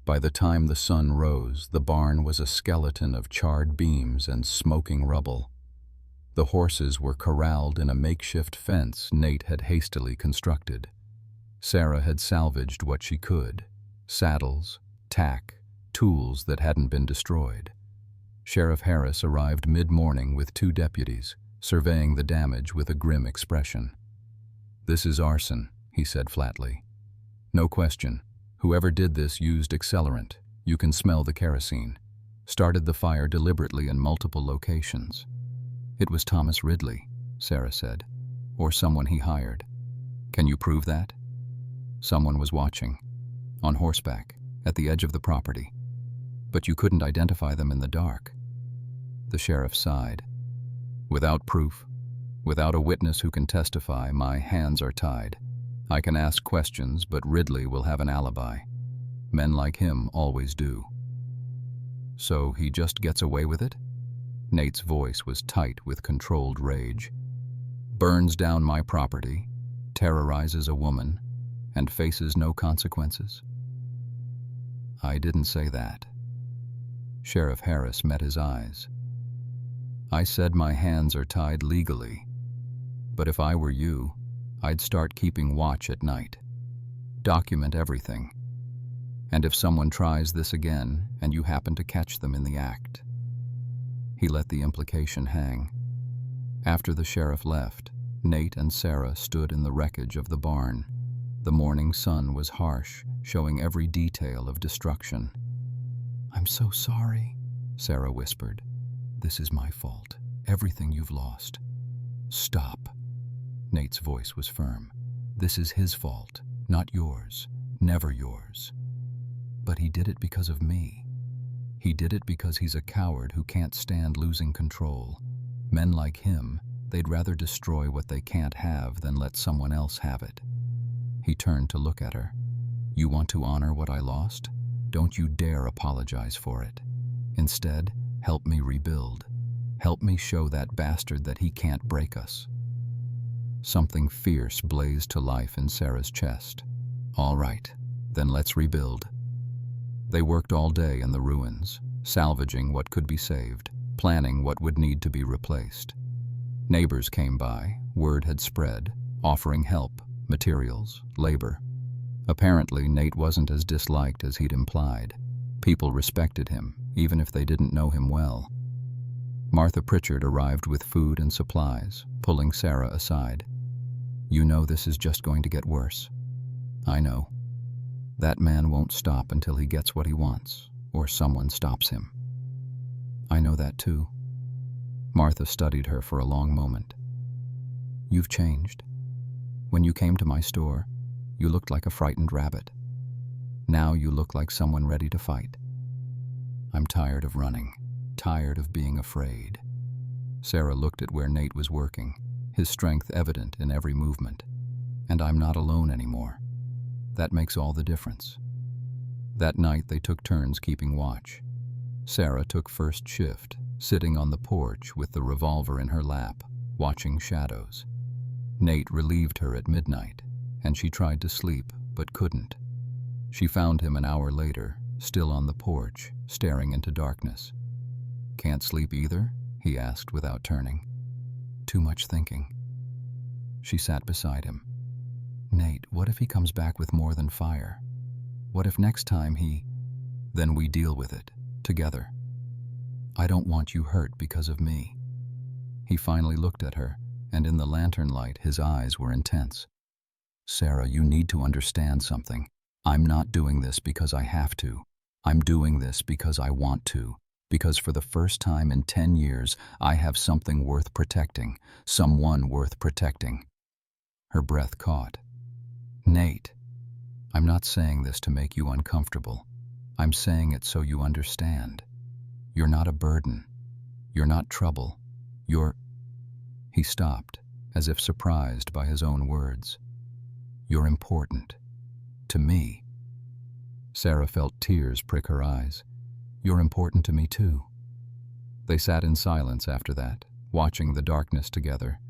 By the time the sun rose, the barn was a skeleton of charred beams and smoking rubble. The horses were corralled in a makeshift fence Nate had hastily constructed. Sarah had salvaged what she could: saddles, tack, tools that hadn't been destroyed. Sheriff Harris arrived mid-morning with 2 deputies, surveying the damage with a grim expression. "This is arson," he said flatly. No question. Whoever did this used accelerant. You can smell the kerosene. Started the fire deliberately in multiple locations. It was Thomas Ridley, Sarah said, or someone he hired. Can you prove that? Someone was watching, on horseback, at the edge of the property. But you couldn't identify them in the dark. The sheriff sighed. Without proof, without a witness who can testify, my hands are tied. I can ask questions, but Ridley will have an alibi. Men like him always do. So he just gets away with it? Nate's voice was tight with controlled rage. Burns down my property, terrorizes a woman, and faces no consequences? I didn't say that. Sheriff Harris met his eyes. I said my hands are tied legally, but if I were you, I'd start keeping watch at night. Document everything. And if someone tries this again and you happen to catch them in the act. He let the implication hang. After the sheriff left, Nate and Sarah stood in the wreckage of the barn. The morning sun was harsh, showing every detail of destruction. I'm so sorry, Sarah whispered. This is my fault. Everything you've lost. Stop. Nate's voice was firm. This is his fault, not yours. Never yours. But he did it because of me. He did it because he's a coward who can't stand losing control. Men like him, they'd rather destroy what they can't have than let someone else have it. He turned to look at her. You want to honor what I lost? Don't you dare apologize for it. Instead, help me rebuild. Help me show that bastard that he can't break us. Something fierce blazed to life in Sarah's chest. All right, then let's rebuild. They worked all day in the ruins, salvaging what could be saved, planning what would need to be replaced. Neighbors came by, word had spread, offering help, materials, labor. Apparently, Nate wasn't as disliked as he'd implied. People respected him, even if they didn't know him well. Martha Pritchard arrived with food and supplies, pulling Sarah aside. You know this is just going to get worse. I know. That man won't stop until he gets what he wants, or someone stops him. I know that too. Martha studied her for a long moment. You've changed. When you came to my store, you looked like a frightened rabbit. Now you look like someone ready to fight. I'm tired of running, tired of being afraid. Sarah looked at where Nate was working, his strength evident in every movement. And I'm not alone anymore. That makes all the difference. That night they took turns keeping watch. Sarah took first shift, sitting on the porch with the revolver in her lap, watching shadows. Nate relieved her at midnight, and she tried to sleep but couldn't. She found him an hour later, still on the porch, staring into darkness. Can't sleep either? He asked without turning. Too much thinking. She sat beside him. Nate, what if he comes back with more than fire? What if next time he... Then we deal with it, together. I don't want you hurt because of me. He finally looked at her, and in the lantern light his eyes were intense. Sarah, you need to understand something. I'm not doing this because I have to. I'm doing this because I want to. Because for the first time in 10 years, I have something worth protecting. Someone worth protecting. Her breath caught. Nate, I'm not saying this to make you uncomfortable. I'm saying it so you understand. You're not a burden. You're not trouble. You're... He stopped, as if surprised by his own words. You're important. To me. Sarah felt tears prick her eyes. You're important to me too. They sat in silence after that, watching the darkness together,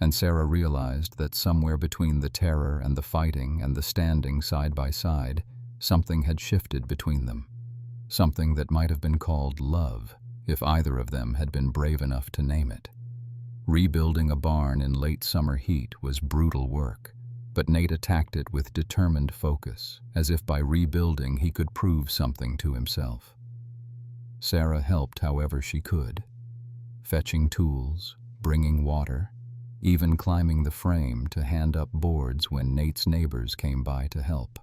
and Sarah realized that somewhere between the terror and the fighting and the standing side by side, something had shifted between them. Something that might have been called love, if either of them had been brave enough to name it. Rebuilding a barn in late summer heat was brutal work, but Nate attacked it with determined focus, as if by rebuilding he could prove something to himself. Sarah helped however she could, fetching tools, bringing water, even climbing the frame to hand up boards when Nate's neighbors came by to help.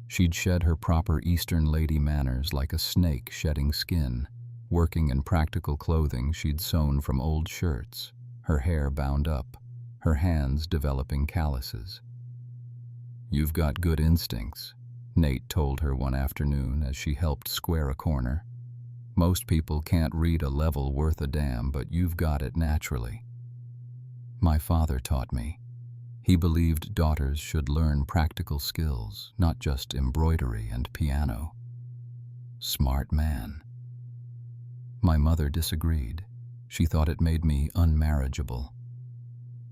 She'd shed her proper Eastern lady manners like a snake shedding skin, working in practical clothing she'd sewn from old shirts, her hair bound up, her hands developing calluses. "You've got good instincts," Nate told her one afternoon as she helped square a corner. "Most people can't read a level worth a damn, but you've got it naturally." "My father taught me. He believed daughters should learn practical skills, not just embroidery and piano." "Smart man." "My mother disagreed. She thought it made me unmarriageable."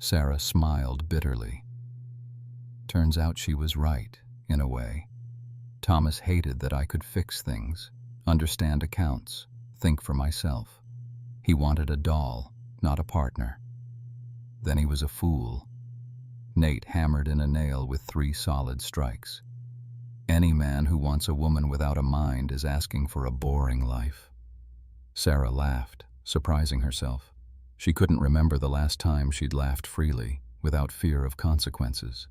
Sarah smiled bitterly. "Turns out she was right, in a way. Thomas hated that I could fix things, understand accounts, think for myself. He wanted a doll, not a partner. Then he was a fool." Nate hammered in a nail with 3 solid strikes. "Any man who wants a woman without a mind is asking for a boring life." Sarah laughed, surprising herself. She couldn't remember the last time she'd laughed freely, without fear of consequences.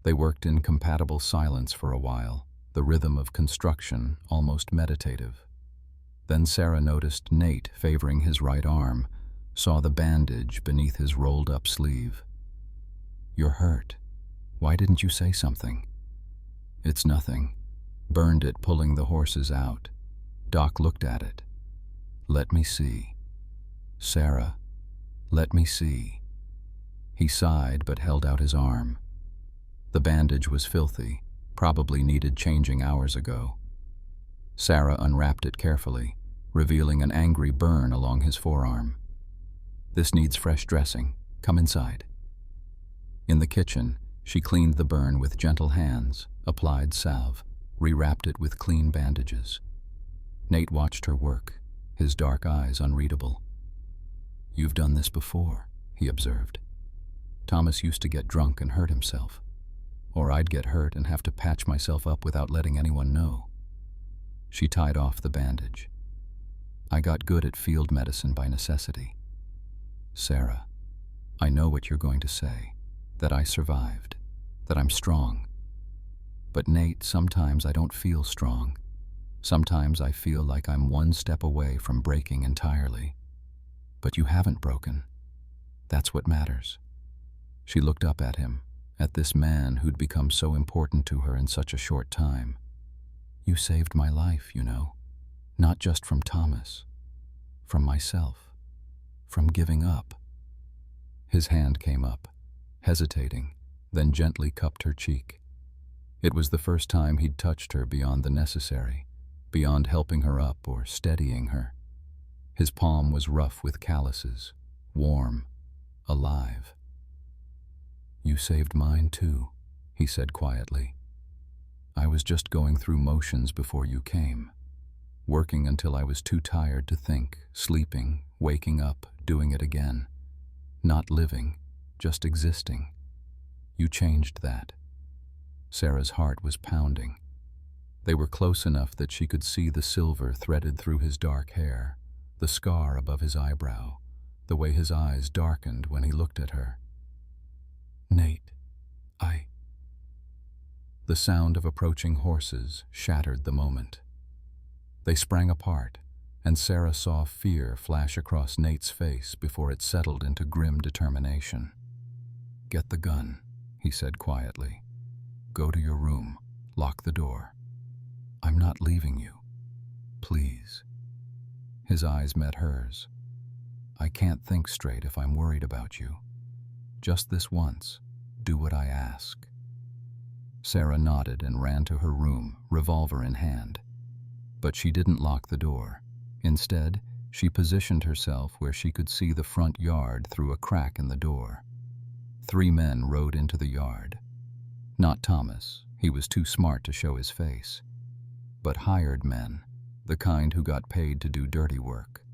They worked in compatible silence for a while, the rhythm of construction almost meditative. Then Sarah noticed Nate favoring his right arm, saw the bandage beneath his rolled-up sleeve. "You're hurt. Why didn't you say something?" "It's nothing. Burned it pulling the horses out." Doc looked at it. "Let me see." "Sarah, let me see." He sighed but held out his arm. The bandage was filthy, probably needed changing hours ago. Sarah unwrapped it carefully, revealing an angry burn along his forearm. "This needs fresh dressing. Come inside." In the kitchen, she cleaned the burn with gentle hands, applied salve, rewrapped it with clean bandages. Nate watched her work, his dark eyes unreadable. "You've done this before," he observed. "Thomas used to get drunk and hurt himself. Or I'd get hurt and have to patch myself up without letting anyone know." She tied off the bandage. "I got good at field medicine by necessity." "Sarah, I know what you're going to say, that I survived, that I'm strong. But Nate, sometimes I don't feel strong. Sometimes I feel like I'm one step away from breaking entirely. But you haven't broken. That's what matters." She looked up at him, at this man who'd become so important to her in such a short time. "You saved my life, you know. Not just from Thomas. From myself. From giving up." His hand came up, hesitating, then gently cupped her cheek. It was the first time he'd touched her beyond the necessary, beyond helping her up or steadying her. His palm was rough with calluses, warm, alive. "You saved mine too," he said quietly. "I was just going through motions before you came, working until I was too tired to think, sleeping, waking up, doing it again. Not living, just existing. You changed that." Sarah's heart was pounding. They were close enough that she could see the silver threaded through his dark hair, the scar above his eyebrow, the way his eyes darkened when he looked at her. "Nate, The sound of approaching horses shattered the moment. They sprang apart, and Sarah saw fear flash across Nate's face before it settled into grim determination. "Get the gun," he said quietly. "Go to your room. Lock the door. I'm not leaving you. Please." His eyes met hers. "I can't think straight if I'm worried about you. Just this once, do what I ask." Sarah nodded and ran to her room, revolver in hand. But she didn't lock the door. Instead, she positioned herself where she could see the front yard through a crack in the door. 3 men rode into the yard. Not Thomas, he was too smart to show his face. But hired men, the kind who got paid to do dirty work.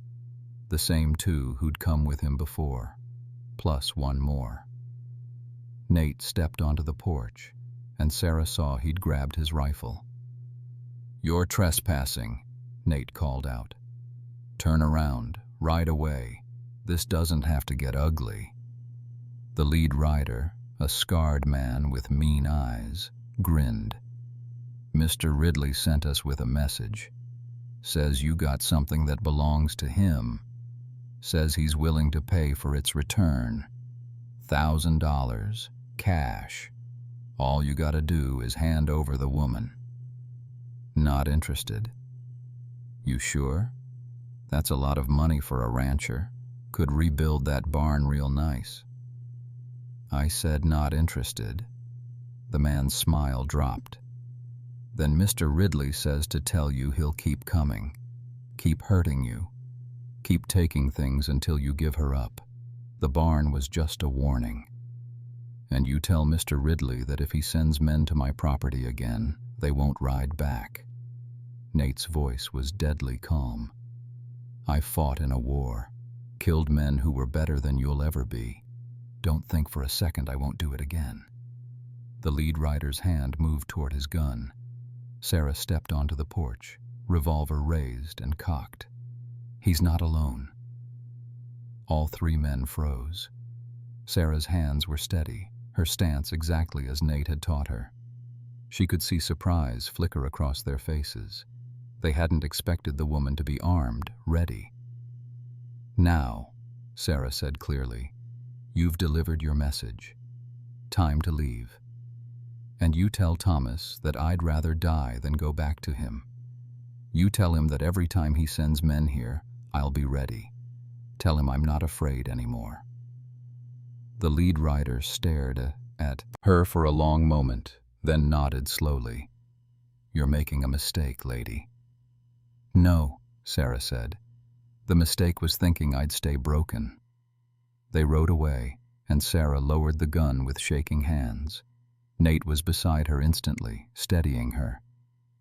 The same 2 who'd come with him before, plus 1 more. Nate stepped onto the porch, and Sarah saw he'd grabbed his rifle. "You're trespassing," Nate called out. "Turn around, right away. This doesn't have to get ugly." The lead rider, a scarred man with mean eyes, grinned. "Mr. Ridley sent us with a message. Says you got something that belongs to him. Says he's willing to pay for its return. $1,000, cash. All you gotta do is hand over the woman." "Not interested." "You sure? That's a lot of money for a rancher. Could rebuild that barn real nice." "I said not interested." The man's smile dropped. "Then Mr. Ridley says to tell you he'll keep coming, keep hurting you, keep taking things until you give her up. The barn was just a warning. And you tell Mr. Ridley that if he sends men to my property again, they won't ride back." Nate's voice was deadly calm. "I fought in a war, killed men who were better than you'll ever be. Don't think for a second I won't do it again." The lead rider's hand moved toward his gun. Sarah stepped onto the porch, revolver raised and cocked. "He's not alone." All three men froze. Sarah's hands were steady, her stance exactly as Nate had taught her. She could see surprise flicker across their faces. They hadn't expected the woman to be armed, ready. "Now," Sarah said clearly, "you've delivered your message. Time to leave. And you tell Thomas that I'd rather die than go back to him. You tell him that every time he sends men here, I'll be ready. Tell him I'm not afraid anymore." The lead rider stared at her for a long moment, then nodded slowly. "You're making a mistake, lady." "No," Sarah said. "The mistake was thinking I'd stay broken." They rode away, and Sarah lowered the gun with shaking hands. Nate was beside her instantly, steadying her.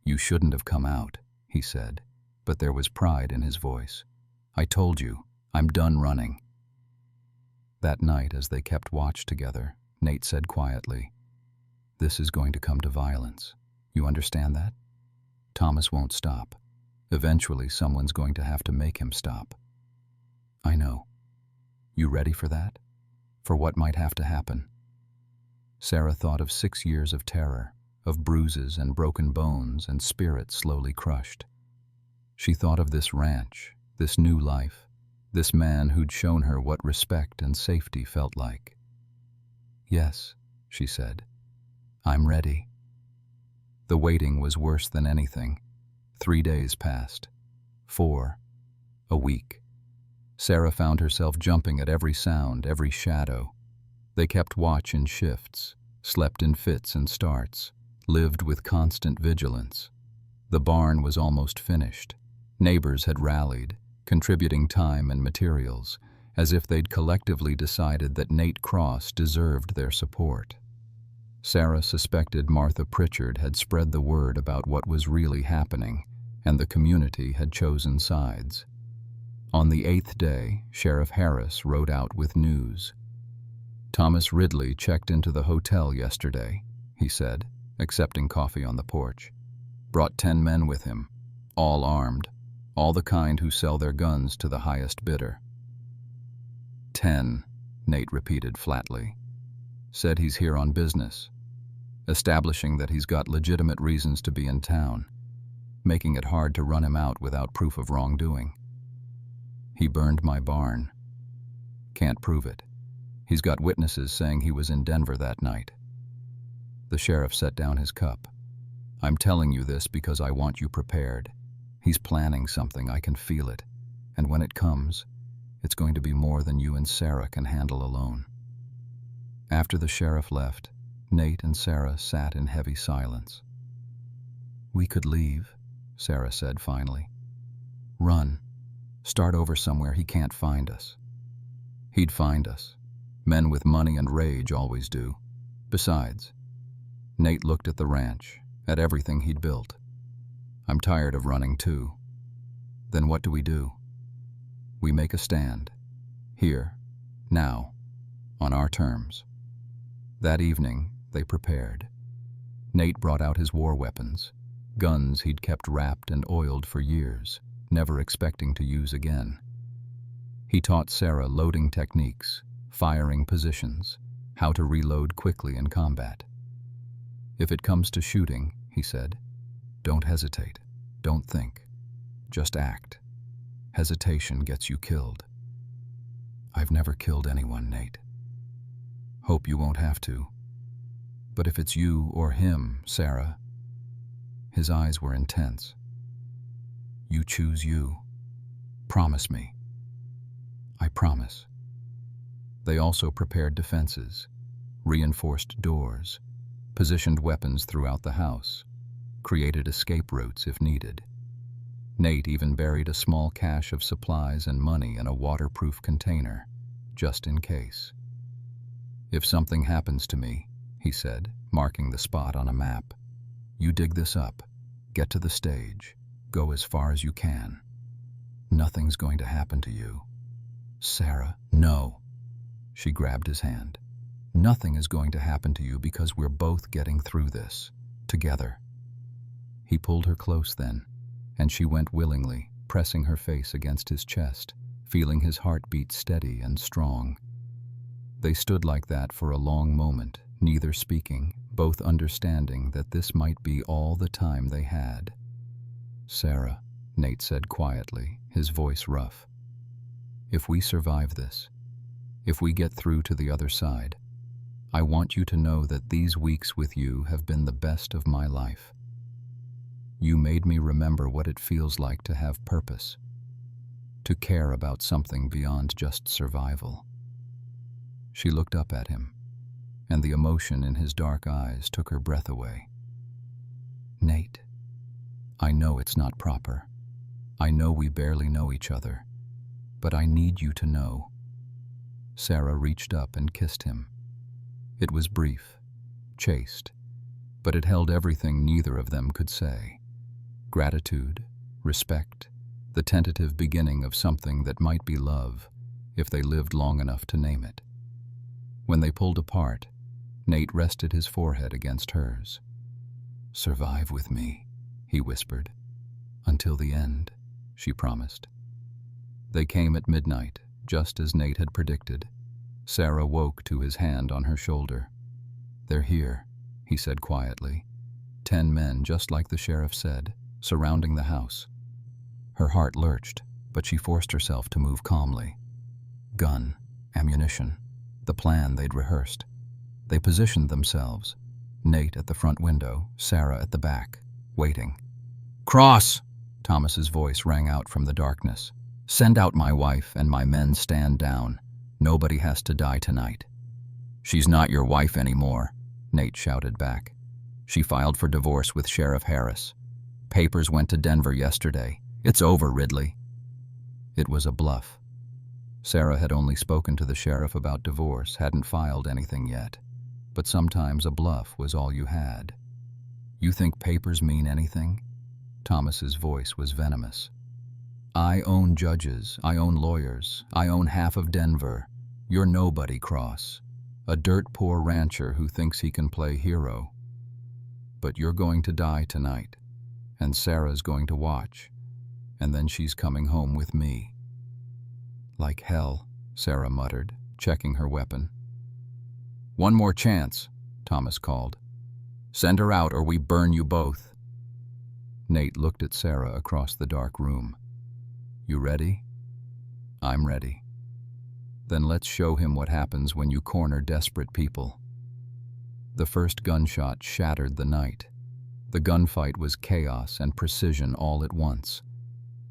"You shouldn't have come out," he said, but there was pride in his voice. "I told you, I'm done running." That night, as they kept watch together, Nate said quietly, "This is going to come to violence. You understand that? Thomas won't stop. Eventually, someone's going to have to make him stop." "I know. You ready for that? For what might have to happen?" Sarah thought of 6 years of terror, of bruises and broken bones and spirits slowly crushed. She thought of this ranch, this new life, this man who'd shown her what respect and safety felt like. "Yes," she said, "I'm ready." The waiting was worse than anything. 3 days passed. 4. A week. Sarah found herself jumping at every sound, every shadow. They kept watch in shifts, slept in fits and starts, lived with constant vigilance. The barn was almost finished. Neighbors had rallied, contributing time and materials, as if they'd collectively decided that Nate Cross deserved their support. Sarah suspected Martha Pritchard had spread the word about what was really happening, and the community had chosen sides. On the 8th day, Sheriff Harris rode out with news. "Thomas Ridley checked into the hotel yesterday," he said, accepting coffee on the porch. "Brought 10 men with him, all armed, all the kind who sell their guns to the highest bidder." 10, Nate repeated flatly. "Said he's here on business, establishing that he's got legitimate reasons to be in town, making it hard to run him out without proof of wrongdoing. He burned my barn. Can't prove it. He's got witnesses saying he was in Denver that night." The sheriff set down his cup. "I'm telling you this because I want you prepared. He's planning something, I can feel it. And when it comes, it's going to be more than you and Sarah can handle alone." After the sheriff left, Nate and Sarah sat in heavy silence. "We could leave," Sarah said finally. "Run. Start over somewhere he can't find us." "He'd find us. Men with money and rage always do. Besides," Nate looked at the ranch, at everything he'd built. "I'm tired of running too." "Then what do? We make a stand. Here. Now. On our terms." That evening, they prepared. Nate brought out his war weapons, guns he'd kept wrapped and oiled for years, never expecting to use again. He taught Sarah loading techniques, firing positions, how to reload quickly in combat. "If it comes to shooting," he said, "don't hesitate. Don't think. Just act. Hesitation gets you killed." "I've never killed anyone, Nate." "Hope you won't have to. But if it's you or him, Sarah..." His eyes were intense. "You choose you. Promise me." "I promise." They also prepared defenses, reinforced doors, positioned weapons throughout the house, created escape routes if needed. Nate even buried a small cache of supplies and money in a waterproof container, just in case. "If something happens to me," he said, marking the spot on a map, "you dig this up, get to the stage, go as far as you can. Nothing's going to happen to you." "Sarah, no." She grabbed his hand. "Nothing is going to happen to you because we're both getting through this, together." He pulled her close then, and she went willingly, pressing her face against his chest, feeling his heartbeat steady and strong. They stood like that for a long moment, neither speaking, both understanding that this might be all the time they had. "Sarah," Nate said quietly, his voice rough, "if we survive this, if we get through to the other side, I want you to know that these weeks with you have been the best of my life. You made me remember what it feels like to have purpose, to care about something beyond just survival." She looked up at him, and the emotion in his dark eyes took her breath away. "Nate, I know it's not proper. I know we barely know each other, but I need you to know." Sarah reached up and kissed him. It was brief, chaste, but it held everything neither of them could say. Gratitude, respect, the tentative beginning of something that might be love, if they lived long enough to name it. When they pulled apart, Nate rested his forehead against hers. "Survive with me," he whispered. "Until the end," she promised. They came at midnight, just as Nate had predicted. Sarah woke to his hand on her shoulder. "They're here," he said quietly. 10 men, just like the sheriff said, surrounding the house. Her heart lurched, but she forced herself to move calmly. Gun, ammunition, the plan they'd rehearsed. They positioned themselves, Nate at the front window, Sarah at the back, waiting. "Cross!" Thomas's voice rang out from the darkness. "Send out my wife and my men stand down. Nobody has to die tonight." "She's not your wife anymore," Nate shouted back. "She filed for divorce with Sheriff Harris. Papers went to Denver yesterday. It's over, Ridley." It was a bluff. Sarah had only spoken to the sheriff about divorce, hadn't filed anything yet. But sometimes a bluff was all you had. "You think papers mean anything?" Thomas's voice was venomous. "I own judges, I own lawyers, I own half of Denver. You're nobody, Cross. A dirt-poor rancher who thinks he can play hero. But you're going to die tonight, and Sarah's going to watch, and then she's coming home with me." "Like hell," Sarah muttered, checking her weapon. "One more chance," Thomas called. "Send her out or we burn you both." Nate looked at Sarah across the dark room. "You ready?" "I'm ready." "Then let's show him what happens when you corner desperate people." The first gunshot shattered the night. The gunfight was chaos and precision all at once.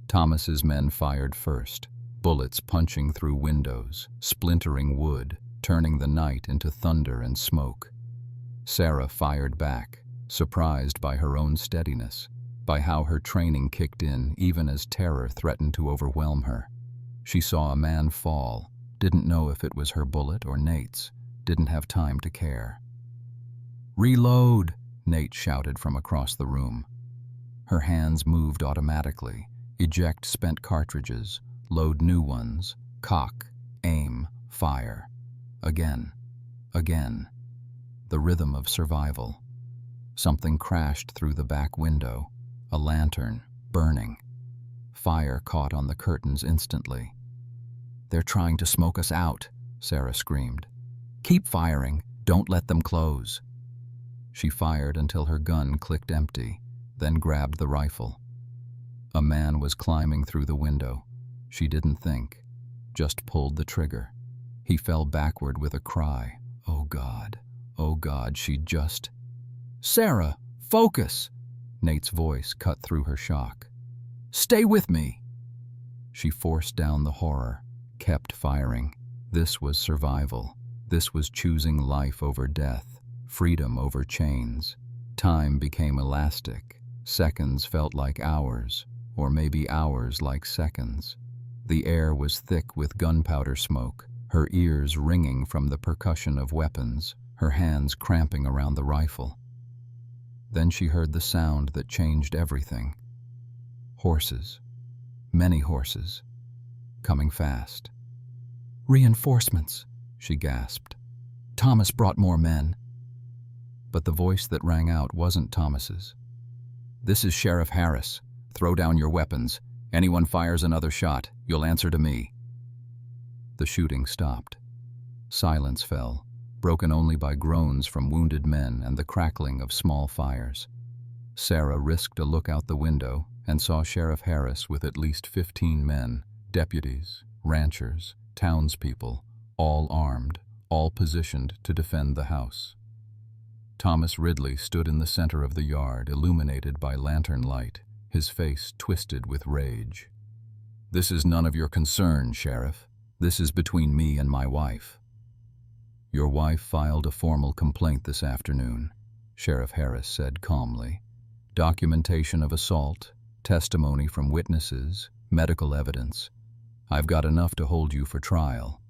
Thomas's men fired first, bullets punching through windows, splintering wood, turning the night into thunder and smoke. Sarah fired back, surprised by her own steadiness, by how her training kicked in even as terror threatened to overwhelm her. She saw a man fall, didn't know if it was her bullet or Nate's, didn't have time to care. "Reload!" Nate shouted from across the room. Her hands moved automatically, eject spent cartridges, load new ones, cock, aim, fire. Again, again. The rhythm of survival. Something crashed through the back window, a lantern, burning. Fire caught on the curtains instantly. "They're trying to smoke us out," Sarah screamed. Keep firing. Don't let them close." She fired until her gun clicked empty, then grabbed the rifle. A man was climbing through the window. She didn't think, just pulled the trigger. He fell backward with a cry. "Oh God, oh God," she just... "Sarah, focus!" Nate's voice cut through her shock. "Stay with me!" She forced down the horror, kept firing. This was survival. This was choosing life over death, freedom over chains. Time became elastic. Seconds felt like hours, or maybe hours like seconds. The air was thick with gunpowder smoke, her ears ringing from the percussion of weapons, her hands cramping around the rifle. Then she heard the sound that changed everything. Horses. Many horses. Coming fast. "Reinforcements," she gasped. "Thomas brought more men." But the voice that rang out wasn't Thomas's. "This is Sheriff Harris. Throw down your weapons. Anyone fires another shot, you'll answer to me." The shooting stopped. Silence fell, broken only by groans from wounded men and the crackling of small fires. Sarah risked a look out the window and saw Sheriff Harris with at least 15 men, deputies, ranchers, townspeople, all armed, all positioned to defend the house. Thomas Ridley stood in the center of the yard, illuminated by lantern light, his face twisted with rage. "This is none of your concern, Sheriff. This is between me and my wife." "Your wife filed a formal complaint this afternoon," Sheriff Harris said calmly. "Documentation of assault, testimony from witnesses, medical evidence. I've got enough to hold you for trial.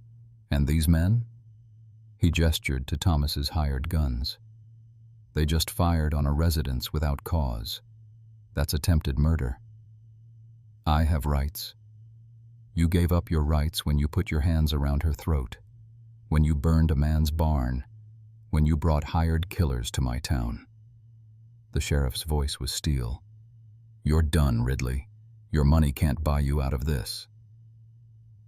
And these men?" He gestured to Thomas's hired guns. "They just fired on a residence without cause. That's attempted murder. I have rights. You gave up your rights when you put your hands around her throat, when you burned a man's barn, when you brought hired killers to my town." The sheriff's voice was steel. "You're done, Ridley. Your money can't buy you out of this."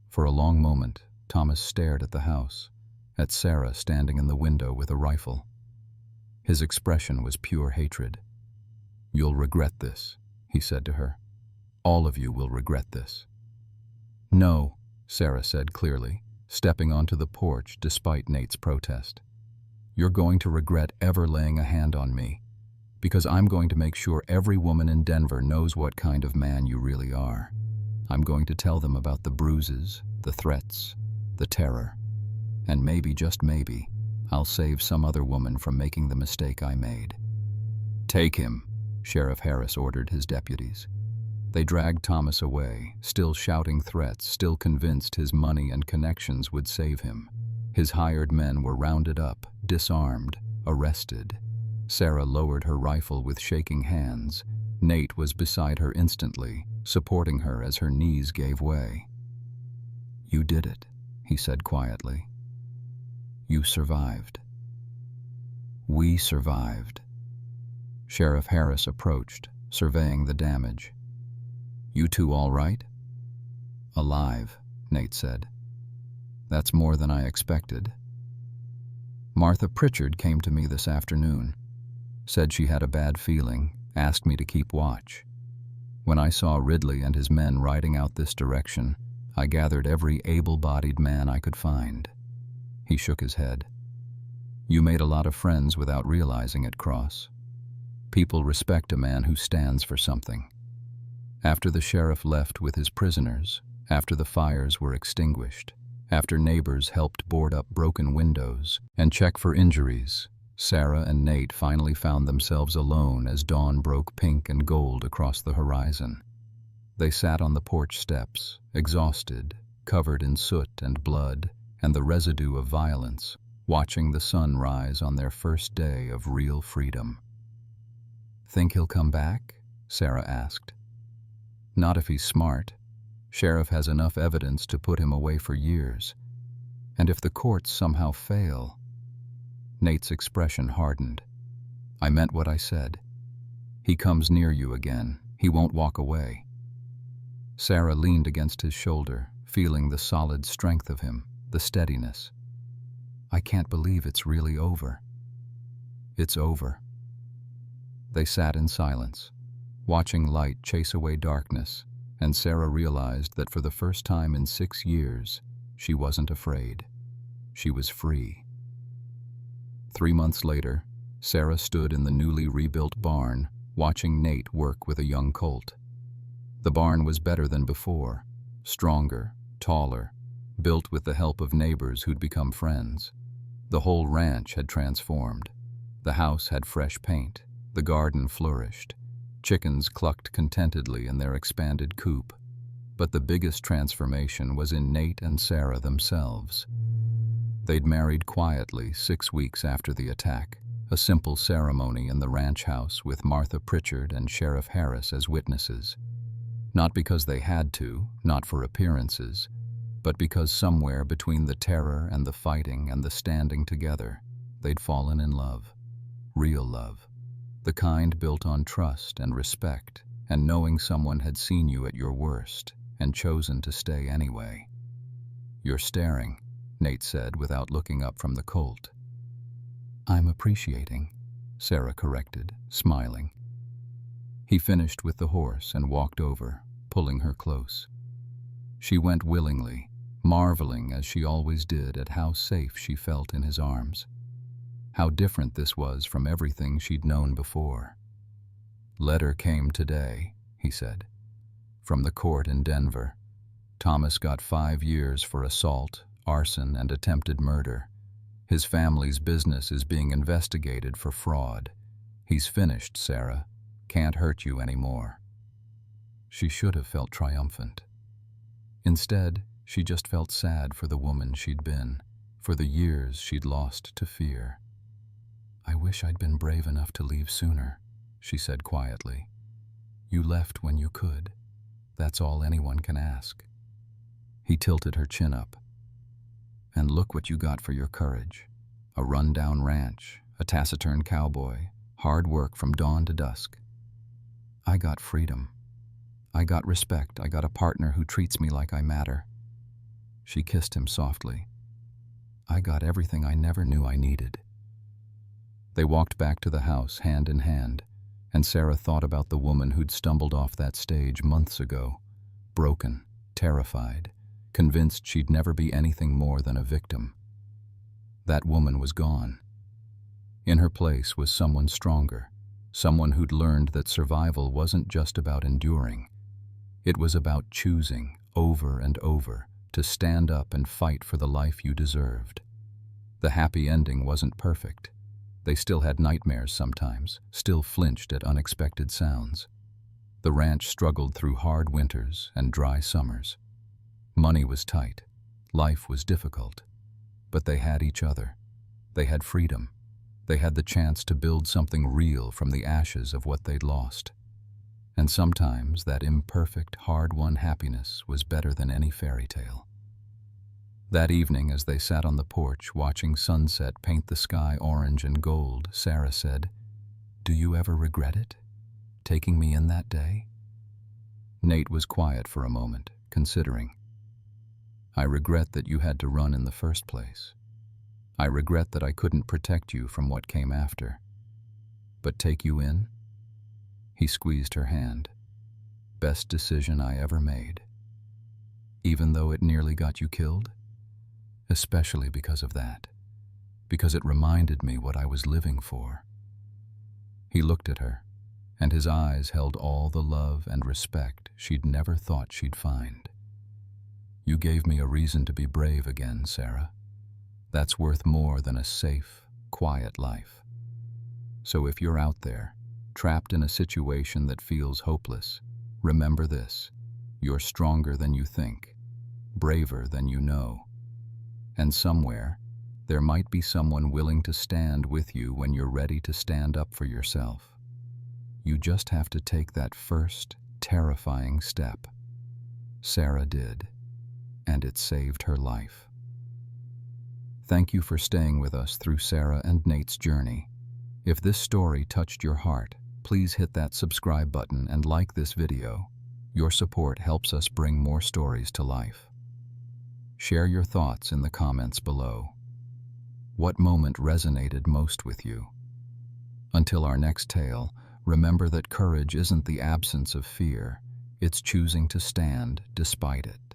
For a long moment, Thomas stared at the house, at Sarah standing in the window with a rifle. His expression was pure hatred. "You'll regret this," he said to her. "All of you will regret this." "No," Sarah said clearly, stepping onto the porch despite Nate's protest. "You're going to regret ever laying a hand on me, because I'm going to make sure every woman in Denver knows what kind of man you really are. I'm going to tell them about the bruises, the threats, the terror. And maybe, just maybe, I'll save some other woman from making the mistake I made." "Take him," Sheriff Harris ordered his deputies. They dragged Thomas away, still shouting threats, still convinced his money and connections would save him. His hired men were rounded up, disarmed, arrested. Sarah lowered her rifle with shaking hands. Nate was beside her instantly, supporting her as her knees gave way. "You did it," he said quietly. "You survived. We survived." Sheriff Harris approached, surveying the damage. "You two all right?" "Alive," Nate said. "That's more than I expected." "Martha Pritchard came to me this afternoon. Said she had a bad feeling, asked me to keep watch. When I saw Ridley and his men riding out this direction, I gathered every able-bodied man I could find." He shook his head. "You made a lot of friends without realizing it, Cross. People respect a man who stands for something." After the sheriff left with his prisoners, after the fires were extinguished, after neighbors helped board up broken windows and check for injuries, Sarah and Nate finally found themselves alone as dawn broke pink and gold across the horizon. They sat on the porch steps, exhausted, covered in soot and blood and the residue of violence, watching the sun rise on their first day of real freedom. "Think he'll come back?" Sarah asked. "Not if he's smart. Sheriff has enough evidence to put him away for years. And if the courts somehow fail..." Nate's expression hardened. "I meant what I said. He comes near you again. He won't walk away." Sarah leaned against his shoulder, feeling the solid strength of him, the steadiness. I can't believe it's really over." "It's over." They sat in silence, watching light chase away darkness, and Sarah realized that for the first time in 6 years, she wasn't afraid. She was free. 3 months later, Sarah stood in the newly rebuilt barn, watching Nate work with a young colt. The barn was better than before, stronger, taller, built with the help of neighbors who'd become friends. The whole ranch had transformed. The house had fresh paint. The garden flourished. Chickens clucked contentedly in their expanded coop. But the biggest transformation was in Nate and Sarah themselves. They'd married quietly 6 weeks after the attack, a simple ceremony in the ranch house with Martha Pritchard and Sheriff Harris as witnesses. Not because they had to, not for appearances, but because somewhere between the terror and the fighting and the standing together, they'd fallen in love. Real love. The kind built on trust and respect, and knowing someone had seen you at your worst and chosen to stay anyway. "You're staring," Nate said without looking up from the colt. "I'm appreciating," Sarah corrected, smiling. He finished with the horse and walked over, pulling her close. She went willingly, marveling as she always did at how safe she felt in his arms. How different this was from everything she'd known before. "Letter came today," he said, "from the court in Denver. Thomas got 5 years for assault, arson, and attempted murder. His family's business is being investigated for fraud. He's finished, Sarah. Can't hurt you anymore." She should have felt triumphant. Instead, she just felt sad for the woman she'd been, for the years she'd lost to fear. "I wish I'd been brave enough to leave sooner," she said quietly. "You left when you could. That's all anyone can ask." He tilted her chin up. "And look what you got for your courage. A run-down ranch, a taciturn cowboy, hard work from dawn to dusk. I got freedom. I got respect. I got a partner who treats me like I matter." She kissed him softly. "I got everything I never knew I needed." They walked back to the house, hand in hand, and Sarah thought about the woman who'd stumbled off that stage months ago, broken, terrified, convinced she'd never be anything more than a victim. That woman was gone. In her place was someone stronger, someone who'd learned that survival wasn't just about enduring. It was about choosing, over and over, to stand up and fight for the life you deserved. The happy ending wasn't perfect. They still had nightmares sometimes, still flinched at unexpected sounds. The ranch struggled through hard winters and dry summers. Money was tight. Life was difficult. But they had each other. They had freedom. They had the chance to build something real from the ashes of what they'd lost. And sometimes that imperfect, hard-won happiness was better than any fairy tale. That evening, as they sat on the porch watching sunset paint the sky orange and gold, Sarah said, "Do you ever regret it? Taking me in that day?" Nate was quiet for a moment, considering. "I regret that you had to run in the first place. I regret that I couldn't protect you from what came after. But take you in?" He squeezed her hand. "Best decision I ever made. Even though it nearly got you killed? Especially because of that. Because it reminded me what I was living for." He looked at her, and his eyes held all the love and respect she'd never thought she'd find. "You gave me a reason to be brave again, Sarah. That's worth more than a safe, quiet life. So if you're out there, trapped in a situation that feels hopeless, remember this: you're stronger than you think, braver than you know. And somewhere, there might be someone willing to stand with you when you're ready to stand up for yourself. You just have to take that first, terrifying step." Sarah did, and it saved her life. Thank you for staying with us through Sarah and Nate's journey. If this story touched your heart, please hit that subscribe button and like this video. Your support helps us bring more stories to life. Share your thoughts in the comments below. What moment resonated most with you? Until our next tale, remember that courage isn't the absence of fear, it's choosing to stand despite it.